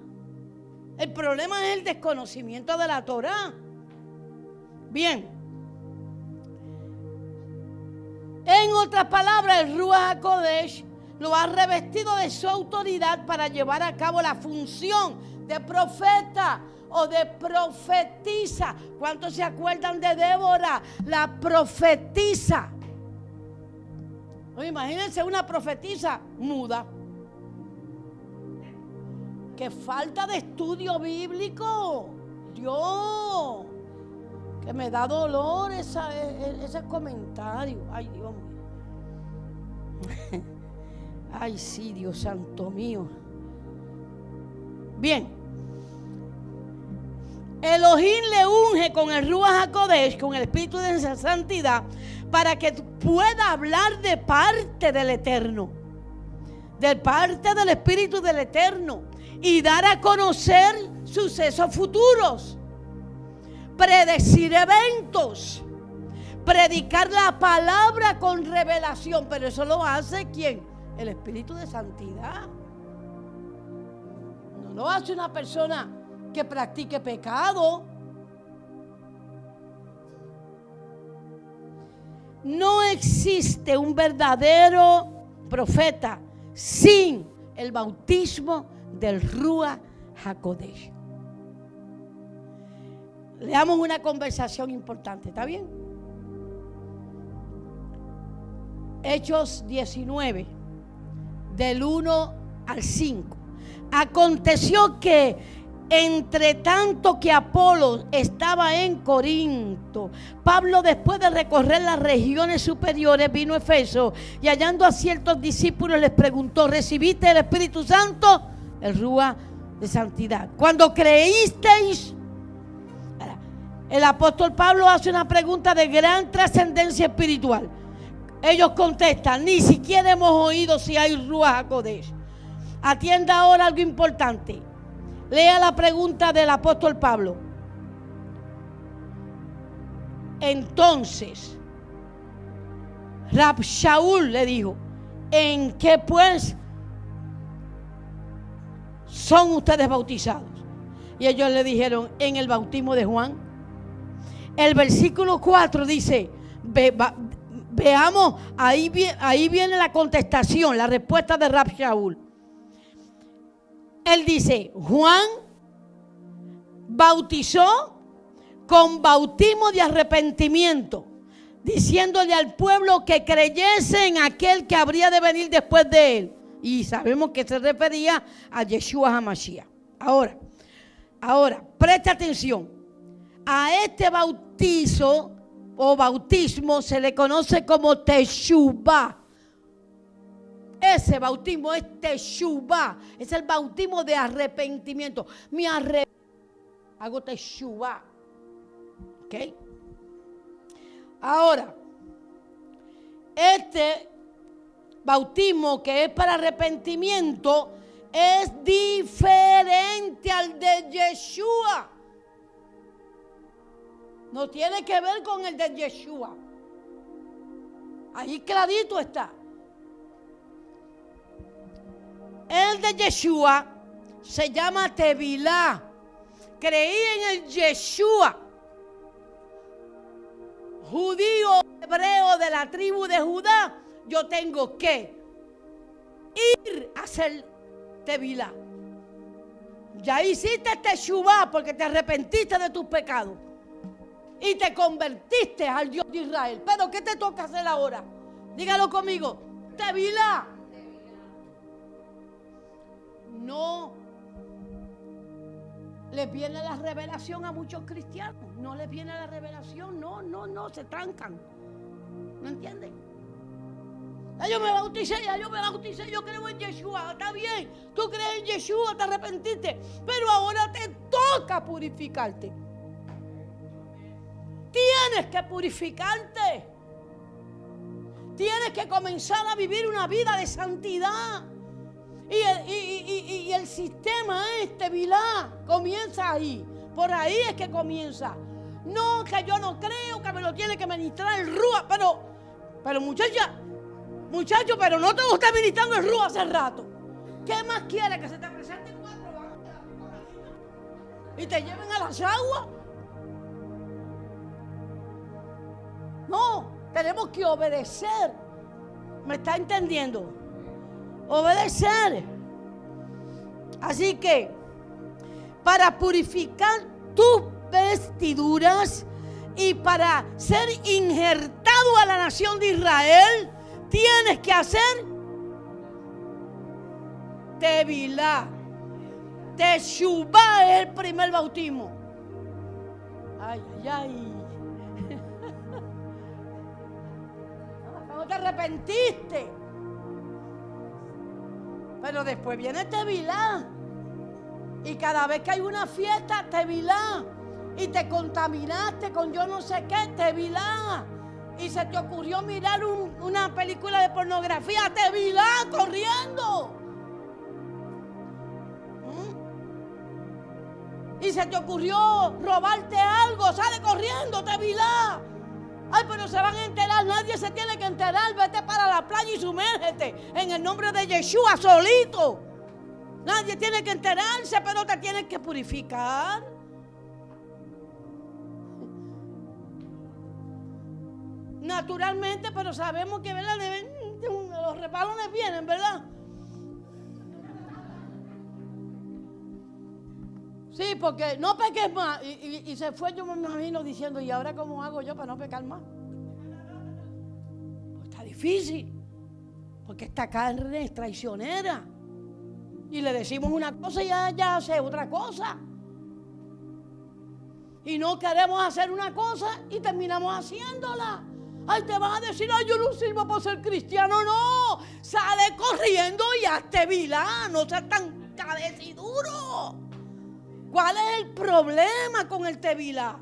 El problema es el desconocimiento de la Torá. Bien. En otras palabras, el Ruach HaKodesh lo ha revestido de su autoridad para llevar a cabo la función de profeta o de profetisa. ¿Cuántos se acuerdan de Débora, la profetisa? Oye, imagínense una profetisa muda. ¡Qué falta de estudio bíblico! Dios, que me da dolor ese comentario. Ay, Dios mío. Ay, sí, Dios santo mío. Bien. Elohim le unge con el Ruach HaKodesh, con el Espíritu de Santidad, para que pueda hablar de parte del Eterno, de parte del Espíritu del Eterno, y dar a conocer sucesos futuros, predecir eventos, predicar la palabra con revelación. Pero eso lo hace ¿quién? El Espíritu de Santidad. No lo hace una persona que practique pecado. No existe un verdadero profeta sin el bautismo del Ruach HaKodesh. Leamos una conversación importante, ¿está bien? Hechos 19, del 1 al 5. Aconteció que entre tanto que Apolo estaba en Corinto, Pablo, después de recorrer las regiones superiores, vino a Efeso y hallando a ciertos discípulos les preguntó: ¿recibiste el Espíritu Santo? El Ruach de santidad. Cuando creísteis. El apóstol Pablo hace una pregunta de gran trascendencia espiritual. Ellos contestan: ni siquiera hemos oído si hay Ruach HaKodesh. Atienda ahora algo importante. Lea la pregunta del apóstol Pablo. Entonces, Rab Shaul le dijo: ¿en qué pues son ustedes bautizados? Y ellos le dijeron: en el bautismo de Juan. El versículo 4 dice, veamos, ahí viene la contestación, la respuesta de Rab Shaul. Él dice: Juan bautizó con bautismo de arrepentimiento, diciéndole al pueblo que creyese en aquel que habría de venir después de él. Y sabemos que se refería a Yeshua HaMashiach. Ahora, presta atención. A este bautizo o bautismo se le conoce como Teshuvah. Ese bautismo es Teshuvah, es el bautismo de arrepentimiento. Hago Teshuvah. ¿Ok? Ahora, este bautismo que es para arrepentimiento es diferente al de Yeshua. No tiene que ver con el de Yeshua. Ahí clarito está. El de Yeshua se llama Tevilá. Creí en el Yeshua, judío, hebreo de la tribu de Judá. Yo tengo que ir a hacer Tevilá. Ya hiciste Teshuvah porque te arrepentiste de tus pecados y te convertiste al Dios de Israel. Pero ¿qué te toca hacer ahora? Dígalo conmigo. Tevilá. No les viene la revelación a muchos cristianos. No les viene la revelación. No, se trancan. ¿No entienden? Ya yo me bauticé, yo creo en Yeshua. Está bien, tú crees en Yeshua, te arrepentiste, pero ahora te toca purificarte. Tienes que purificarte. Tienes que comenzar a vivir una vida de santidad. Y el sistema Tevilá comienza ahí. Por ahí es que comienza. No, que yo no creo, que me lo tiene que ministrar el Ruach. Pero muchacho, pero no te está ministrando el Ruach hace rato. ¿Qué más quieres? Que se te presenten 4 y te lleven a las aguas. No, tenemos que obedecer. ¿Me está entendiendo? Obedecer. Así que para purificar tus vestiduras y para ser injertado a la nación de Israel, tienes que hacer Tevilá. Teshuvah es el primer bautismo. Ay. No te arrepentiste. Pero después viene Tevilá. Y cada vez que hay una fiesta, Tevilá. y te contaminaste con yo no sé qué, Tevilá, y se te ocurrió mirar una película de pornografía, Tevilá, corriendo. Y se te ocurrió robarte algo, sale corriendo, Tevilá. Ay, pero se van a enterar, nadie se tiene que enterar. Vete para la playa y sumérgete en el nombre de Yeshua solito. Nadie tiene que enterarse, pero te tienes que purificar. Naturalmente, pero sabemos que, ¿verdad? Los resbalones vienen, ¿verdad? Sí, porque no peques más. Y se fue, yo me imagino, diciendo, ¿y ahora cómo hago yo para no pecar más? Pues está difícil, porque esta carne es traicionera. Y le decimos una cosa y ella hace otra cosa. Y no queremos hacer una cosa y terminamos haciéndola. Ay, te vas a decir, ay, yo no sirvo para ser cristiano. No, sale corriendo y hazte vilá, no seas tan cabeciduro. ¿Cuál es el problema con el tevilá?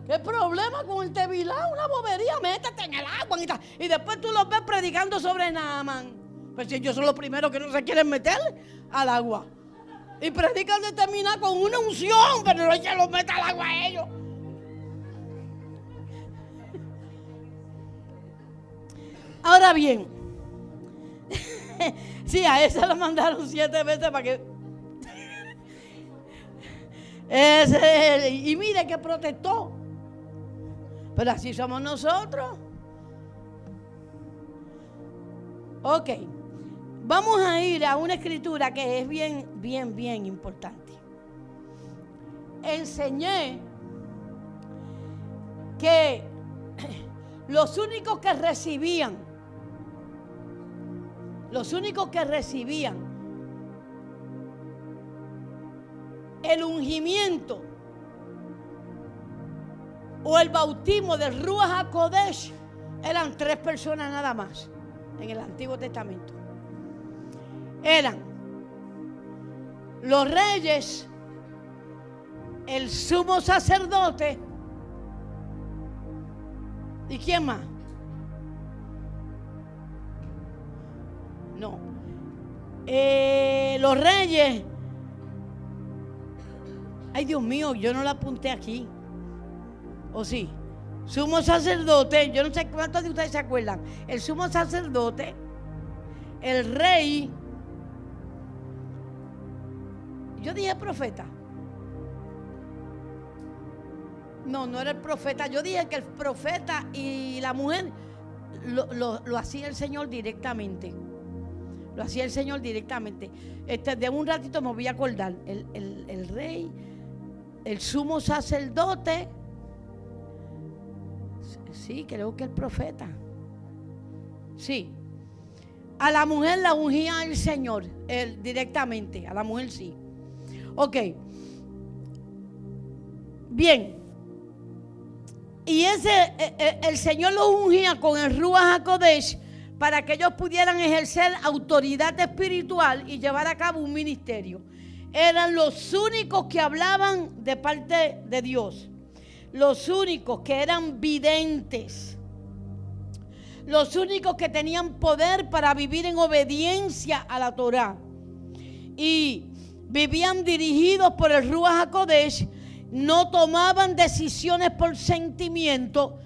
¿Qué problema con el tevilá? Una bobería, métete en el agua y después tú los ves predicando sobre Naamán. Pues si ellos son los primeros que no se quieren meter al agua. Y predican de terminar con una unción, pero no es que los meta al agua a ellos. Ahora bien, sí, a ese lo mandaron 7 veces para que... y mire que protestó. Pero así somos nosotros. Ok. Vamos a ir a una escritura que es bien importante. Enseñé que los únicos que recibían el ungimiento o el bautismo del Ruach HaKodesh eran 3 personas nada más en el Antiguo Testamento. Eran los reyes, el sumo sacerdote y ¿quién más? No. Los reyes. Ay, Dios mío, yo no la apunté aquí. ¿O sí? Sumo sacerdote, yo no sé cuántos de ustedes se acuerdan. El sumo sacerdote, el rey. Yo dije profeta. No era el profeta. Yo dije que el profeta y la mujer lo hacía el Señor directamente. Lo hacía el Señor directamente. De un ratito me voy a acordar. El rey, el sumo sacerdote. Sí, creo que el profeta. Sí. A la mujer la ungía el Señor, él directamente. A la mujer sí. Ok. Bien. Y el Señor los ungía con el Ruach HaKodesh para que ellos pudieran ejercer autoridad espiritual y llevar a cabo un ministerio. Eran los únicos que hablaban de parte de Dios. Los únicos que eran videntes. Los únicos que tenían poder para vivir en obediencia a la Torá. Y vivían dirigidos por el Ruach HaKodesh. No tomaban decisiones por sentimiento.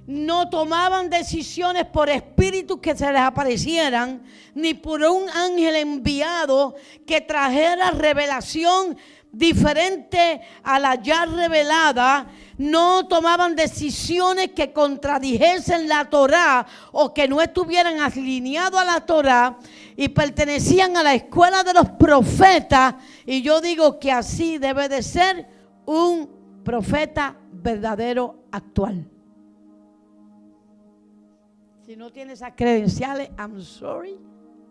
No tomaban decisiones por espíritus que se les aparecieran, ni por un ángel enviado que trajera revelación diferente a la ya revelada. No tomaban decisiones que contradijesen la Torá o que no estuvieran alineados a la Torá y pertenecían a la escuela de los profetas. Y yo digo que así debe de ser un profeta verdadero actual. Si no tienes esas credenciales, I'm sorry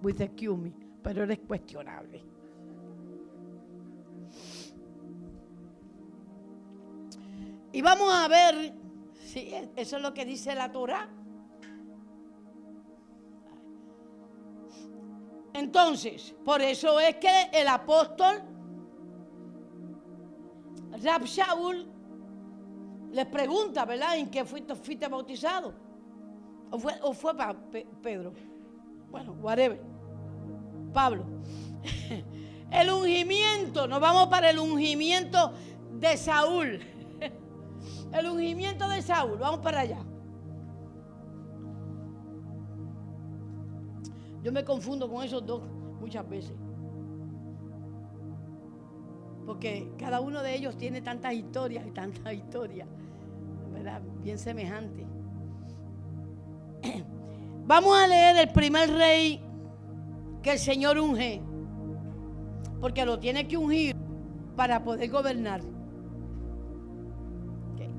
with excuse me, pero eres cuestionable. Y vamos a ver si eso es lo que dice la Torá. Entonces, por eso es que el apóstol Rab Shaul les pregunta, ¿verdad? ¿En qué fuiste bautizado? ¿O fue Pedro? Bueno, whatever. Pablo. El ungimiento, nos vamos para el ungimiento de Saúl. El ungimiento de Saúl, vamos para allá. Yo me confundo con esos dos muchas veces. Porque cada uno de ellos tiene tantas historias, ¿verdad? Bien semejantes. Vamos a leer el primer rey que el Señor unge, porque lo tiene que ungir para poder gobernar. Okay.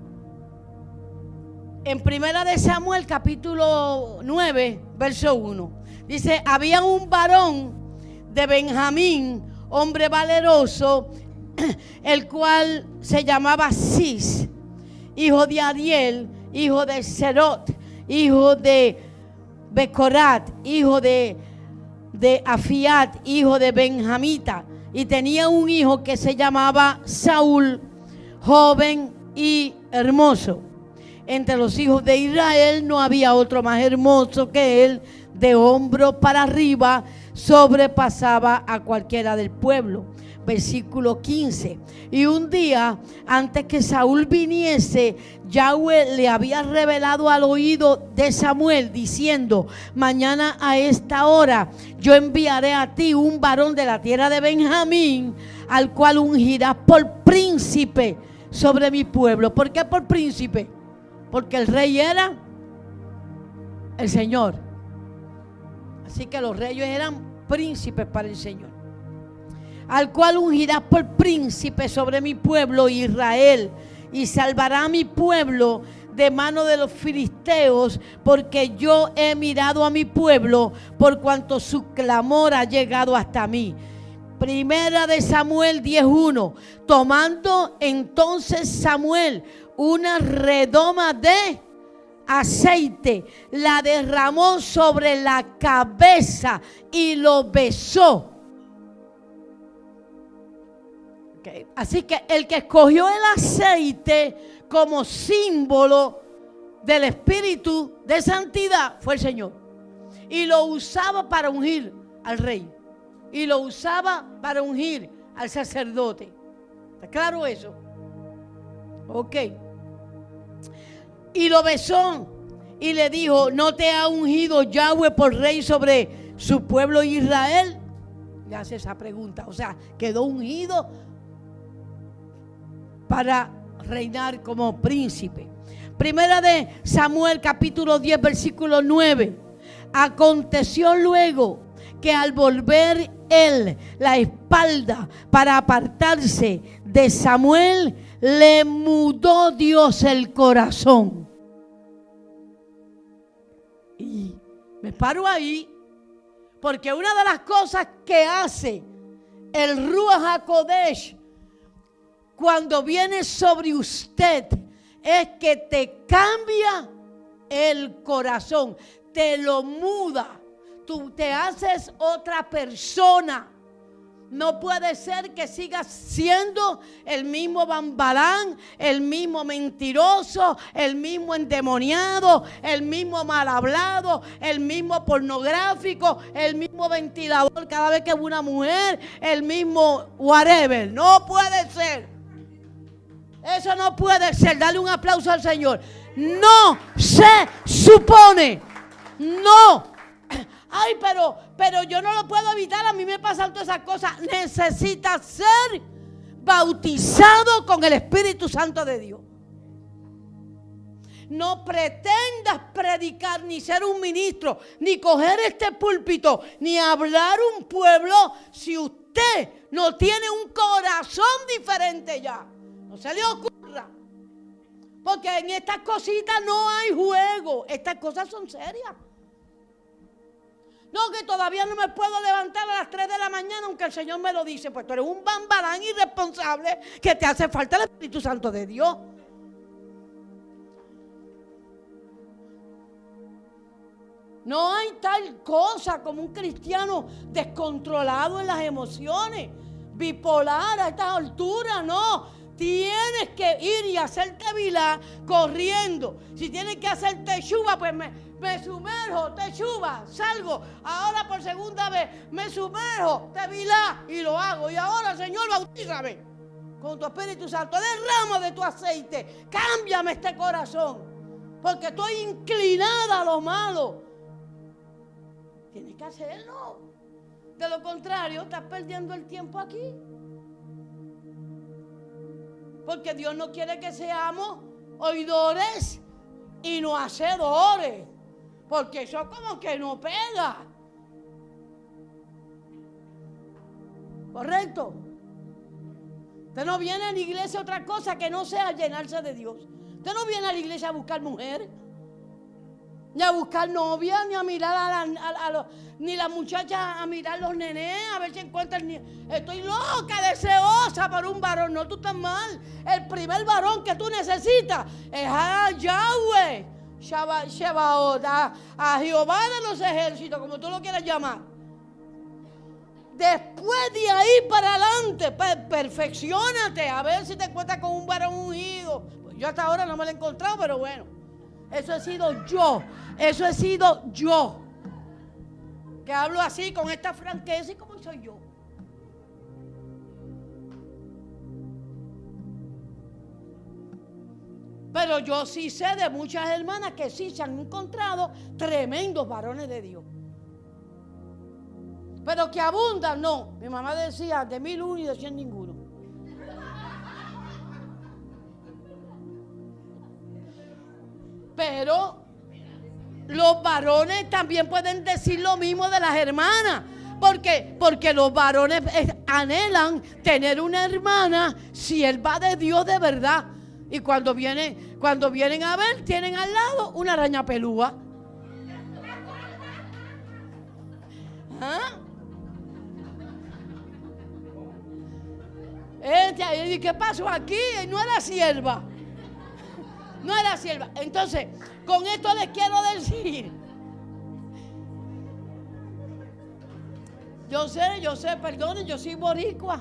En Primera de Samuel, capítulo 9, verso 1, dice: había un varón de Benjamín, hombre valeroso, el cual se llamaba Cis, hijo de Ariel, hijo de Serot, hijo de Becorat, hijo de Afiat, hijo de Benjamita, y tenía un hijo que se llamaba Saúl, joven y hermoso. Entre los hijos de Israel no había otro más hermoso que él, de hombro para arriba sobrepasaba a cualquiera del pueblo. Versículo 15. Y un día, antes que Saúl viniese, Yahweh le había revelado al oído de Samuel, diciendo: mañana a esta hora yo enviaré a ti un varón de la tierra de Benjamín, al cual ungirás por príncipe sobre mi pueblo. ¿Por qué por príncipe? Porque el rey era el Señor. Así que los reyes eran príncipes para el Señor. Al cual ungirás por príncipe sobre mi pueblo Israel, y salvará a mi pueblo de mano de los filisteos, porque yo he mirado a mi pueblo, por cuanto su clamor ha llegado hasta mí. Primera de Samuel 10:1. Tomando entonces Samuel una redoma de aceite, la derramó sobre la cabeza y lo besó. Okay. Así que el que escogió el aceite como símbolo del espíritu de santidad fue el Señor. Y lo usaba para ungir al rey. Y lo usaba para ungir al sacerdote. ¿Está claro eso? Ok. Y lo besó y le dijo: ¿no te ha ungido Yahweh por rey sobre su pueblo Israel? Le hace esa pregunta. O sea, quedó ungido para reinar como príncipe. Primera de Samuel, capítulo 10, versículo 9. Aconteció luego que al volver él la espalda para apartarse de Samuel, le mudó Dios el corazón. Y me paro ahí, porque una de las cosas que hace el Ruach HaKodesh cuando viene sobre usted es que te cambia el corazón, te lo muda, tú te haces otra persona. No puede ser que sigas siendo el mismo bambalán, el mismo mentiroso, el mismo endemoniado, el mismo mal hablado, el mismo pornográfico, el mismo ventilador cada vez que es una mujer, el mismo whatever. No puede ser. Eso no puede ser. Dale un aplauso al Señor. No se supone. No. Ay, pero yo no lo puedo evitar. A mí me pasan todas esas cosas. Necesitas ser bautizado con el Espíritu Santo de Dios. No pretendas predicar, ni ser un ministro, ni coger este púlpito, ni hablar un pueblo si usted no tiene un corazón diferente ya. No se le ocurra. Porque en estas cositas no hay juego. Estas cosas son serias. No, que todavía no me puedo levantar a las 3 de la mañana, aunque el Señor me lo dice. Pues tú eres un bambalán irresponsable que te hace falta el Espíritu Santo de Dios. No hay tal cosa como un cristiano descontrolado en las emociones, bipolar a estas alturas, no. Tienes que ir y hacerte vilá corriendo. Si tienes que hacer teshuva, pues me sumerjo, teshuva, salgo. Ahora por segunda vez me sumerjo, tevilá, y lo hago. Y ahora, Señor, bautízame con tu Espíritu Santo. Derrama de tu aceite. Cámbiame este corazón, porque estoy inclinada a lo malo. Tienes que hacerlo. De lo contrario, estás perdiendo el tiempo aquí. Porque Dios no quiere que seamos oidores y no hacedores. Porque eso como que no pega. ¿Correcto? Usted no viene a la iglesia a otra cosa que no sea llenarse de Dios. Usted no viene a la iglesia a buscar mujer, ni a buscar novia, ni a mirar ni la muchacha a mirar los nenes, a ver si encuentra el niño. Estoy loca, deseosa por un varón. No, tú estás mal. El primer varón que tú necesitas es a Yahweh, Shebaot, a Jehová de los ejércitos, como tú lo quieras llamar. Después de ahí para adelante, perfecciónate, a ver si te encuentras con un varón ungido. Pues yo hasta ahora no me lo he encontrado, pero bueno. Eso he sido yo. Eso he sido yo. Que hablo así, con esta franqueza, y como soy yo. Pero yo sí sé de muchas hermanas que sí se han encontrado tremendos varones de Dios. Pero que abundan, no. Mi mamá decía, de 1001 y de 100 ninguno. Pero los varones también pueden decir lo mismo de las hermanas. Porque los varones anhelan tener una hermana sierva de Dios de verdad. Y cuando vienen a ver, tienen al lado una araña pelúa. ¿Ah? ¿Y qué pasó aquí? No era sierva. No era sierva. Entonces, con esto les quiero decir. Yo sé, perdonen, yo soy boricua.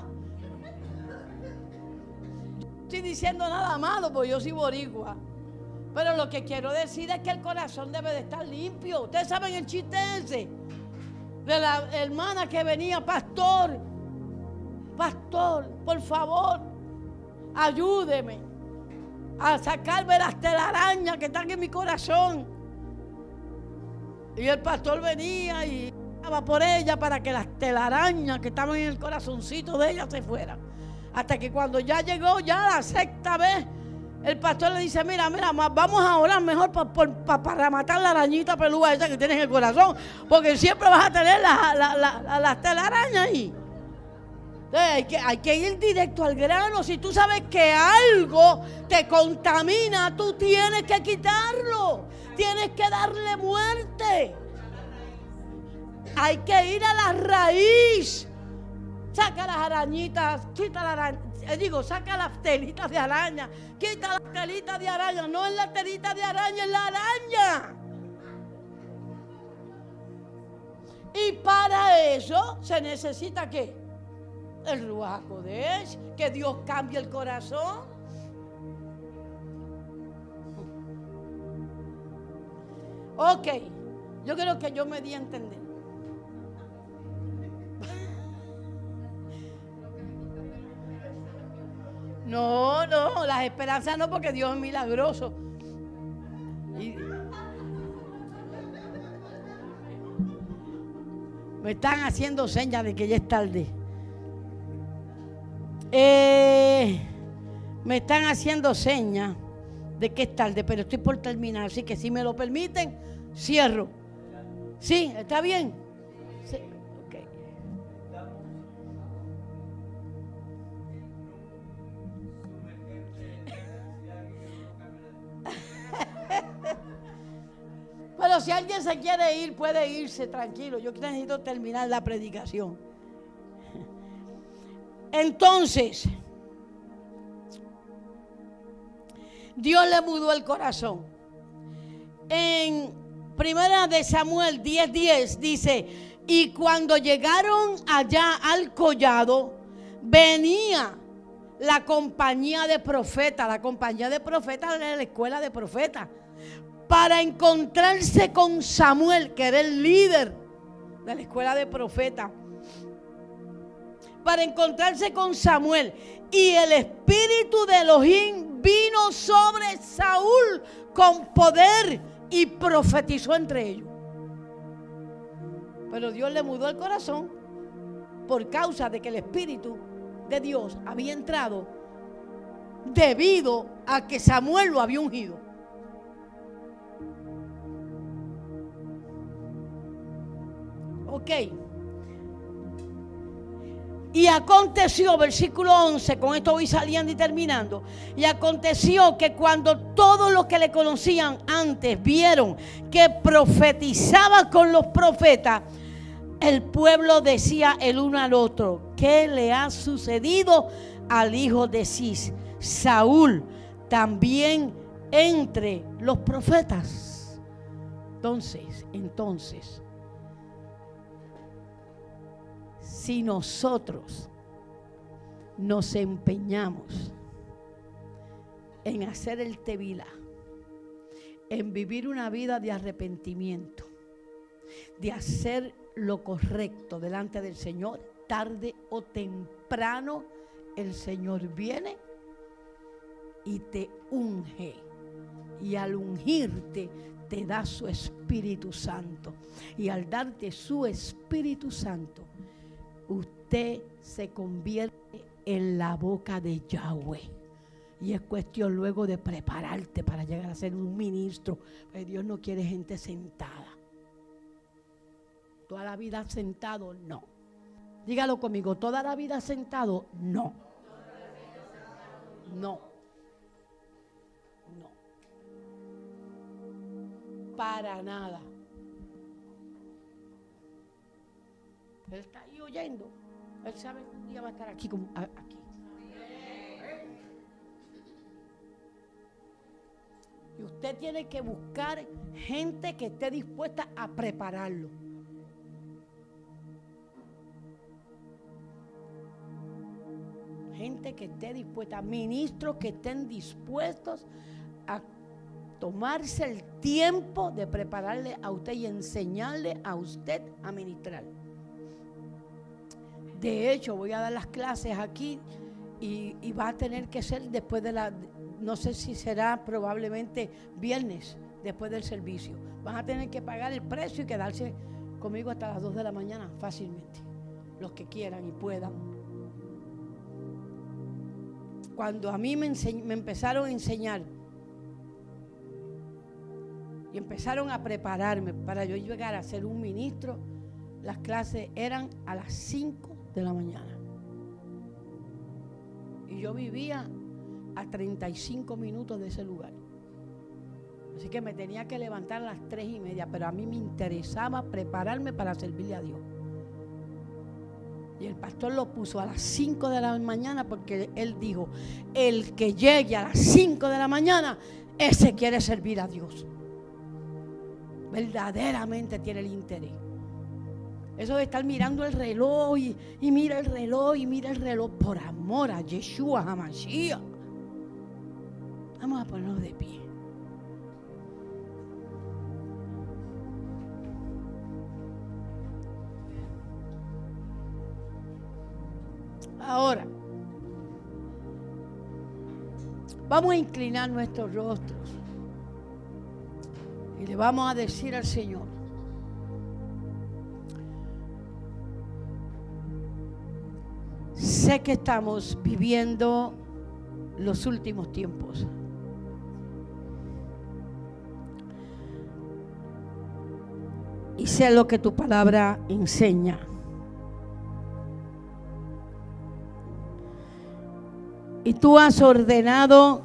No estoy diciendo nada malo porque yo soy boricua. Pero lo que quiero decir es que el corazón debe de estar limpio. Ustedes saben el chiste ese de la hermana que venía, pastor, por favor, ayúdeme a sacarme las telarañas que están en mi corazón. Y el pastor venía y oraba por ella para que las telarañas que estaban en el corazoncito de ella se fueran. Hasta que cuando ya llegó la sexta vez, el pastor le dice, mira, vamos a orar mejor para matar la arañita pelúa esa que tienes en el corazón, porque siempre vas a tener las telarañas ahí. Entonces hay que ir directo al grano. Si tú sabes que algo te contamina, tú tienes que quitarlo. Tienes que darle muerte. Hay que ir a la raíz. Saca las arañitas, quita la araña. Saca las telitas de araña. Quita las telitas de araña. No es la telita de araña, es la araña. Y para eso se necesita ¿qué? El Ruach HaKodesh, que Dios cambie el corazón. Ok, yo creo que yo me di a entender. No, las esperanzas no, porque Dios es milagroso. Me están haciendo señas de que ya es tarde. Me están haciendo señas de que es tarde, pero estoy por terminar, así que si me lo permiten, cierro. ¿Sí? ¿Está bien? Sí. Okay. Pero si alguien se quiere ir, puede irse tranquilo. Yo necesito terminar la predicación. Entonces, Dios le mudó el corazón. En Primera de Samuel 10:10 dice: y cuando llegaron allá al collado, venía la compañía de profetas. La compañía de profetas era la escuela de profetas, para encontrarse con Samuel, que era el líder de la escuela de profetas. Para encontrarse con Samuel. Y el espíritu de Elohim vino sobre Saúl con poder y profetizó entre ellos. Pero Dios le mudó el corazón por causa de que el espíritu de Dios había entrado debido a que Samuel lo había ungido. Ok. Y aconteció, versículo 11, con esto voy saliendo y terminando. Y aconteció que cuando todos los que le conocían antes vieron que profetizaba con los profetas, el pueblo decía el uno al otro: ¿qué le ha sucedido al hijo de Cis? Saúl también entre los profetas. Entonces, si nosotros nos empeñamos en hacer el tevilá, en vivir una vida de arrepentimiento, de hacer lo correcto delante del Señor, tarde o temprano el Señor viene y te unge. Y al ungirte te da su Espíritu Santo. Y al darte su Espíritu Santo, usted se convierte en la boca de Yahweh. Y es cuestión luego de prepararte para llegar a ser un ministro. Pero Dios no quiere gente sentada. Toda la vida sentado, no. Dígalo conmigo, toda la vida sentado, no. No. No. Para nada. Él está ahí oyendo. Él sabe que un día va a estar aquí como aquí. Y usted tiene que buscar gente que esté dispuesta a prepararlo. Gente que esté dispuesta, ministros que estén dispuestos a tomarse el tiempo de prepararle a usted y enseñarle a usted a ministrar. De hecho, voy a dar las clases aquí y va a tener que ser después de no sé si será probablemente viernes, después del servicio. Van a tener que pagar el precio y quedarse conmigo hasta las 2 de la mañana fácilmente, los que quieran y puedan. Cuando a mí me empezaron a enseñar y empezaron a prepararme para yo llegar a ser un ministro, las clases eran a las 5 de la mañana. Y yo vivía a 35 minutos de ese lugar. Así que me tenía que levantar a las 3:30, pero a mí me interesaba prepararme para servirle a Dios. Y el pastor lo puso a las 5 de la mañana porque él dijo: el que llegue a las 5 de la mañana, ese quiere servir a Dios. Verdaderamente tiene el interés. Eso de estar mirando el reloj y mira el reloj y mira el reloj, por amor a Yeshua HaMashiach. Vamos a ponernos de pie. Ahora, vamos a inclinar nuestros rostros y le vamos a decir al Señor: sé que estamos viviendo los últimos tiempos. Y sé lo que tu palabra enseña. Y tú has ordenado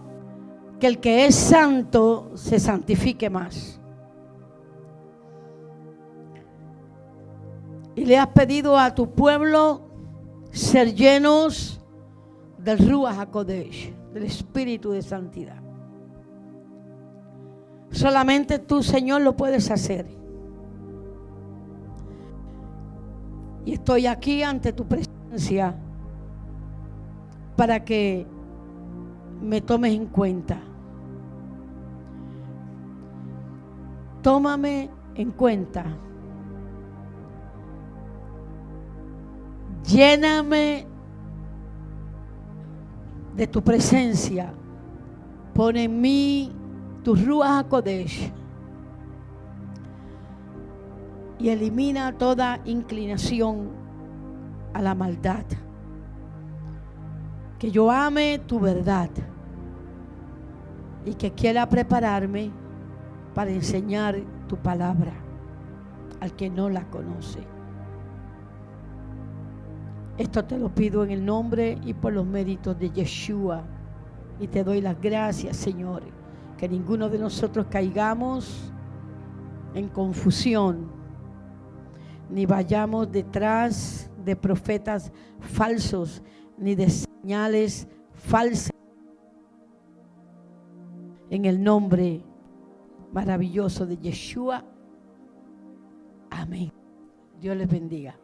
que el que es santo se santifique más. Y le has pedido a tu pueblo ser llenos del Ruach HaKodesh, del Espíritu de Santidad. Solamente tú, Señor, lo puedes hacer. Y estoy aquí ante tu presencia para que me tomes en cuenta. Tómame en cuenta. Lléname de tu presencia. Pon en mí tu Ruach HaKodesh y elimina toda inclinación a la maldad. Que yo ame tu verdad y que quiera prepararme para enseñar tu palabra al que no la conoce. Esto te lo pido en el nombre y por los méritos de Yeshua. Y te doy las gracias, Señor, que ninguno de nosotros caigamos en confusión, ni vayamos detrás de profetas falsos, ni de señales falsas. En el nombre maravilloso de Yeshua. Amén. Dios les bendiga.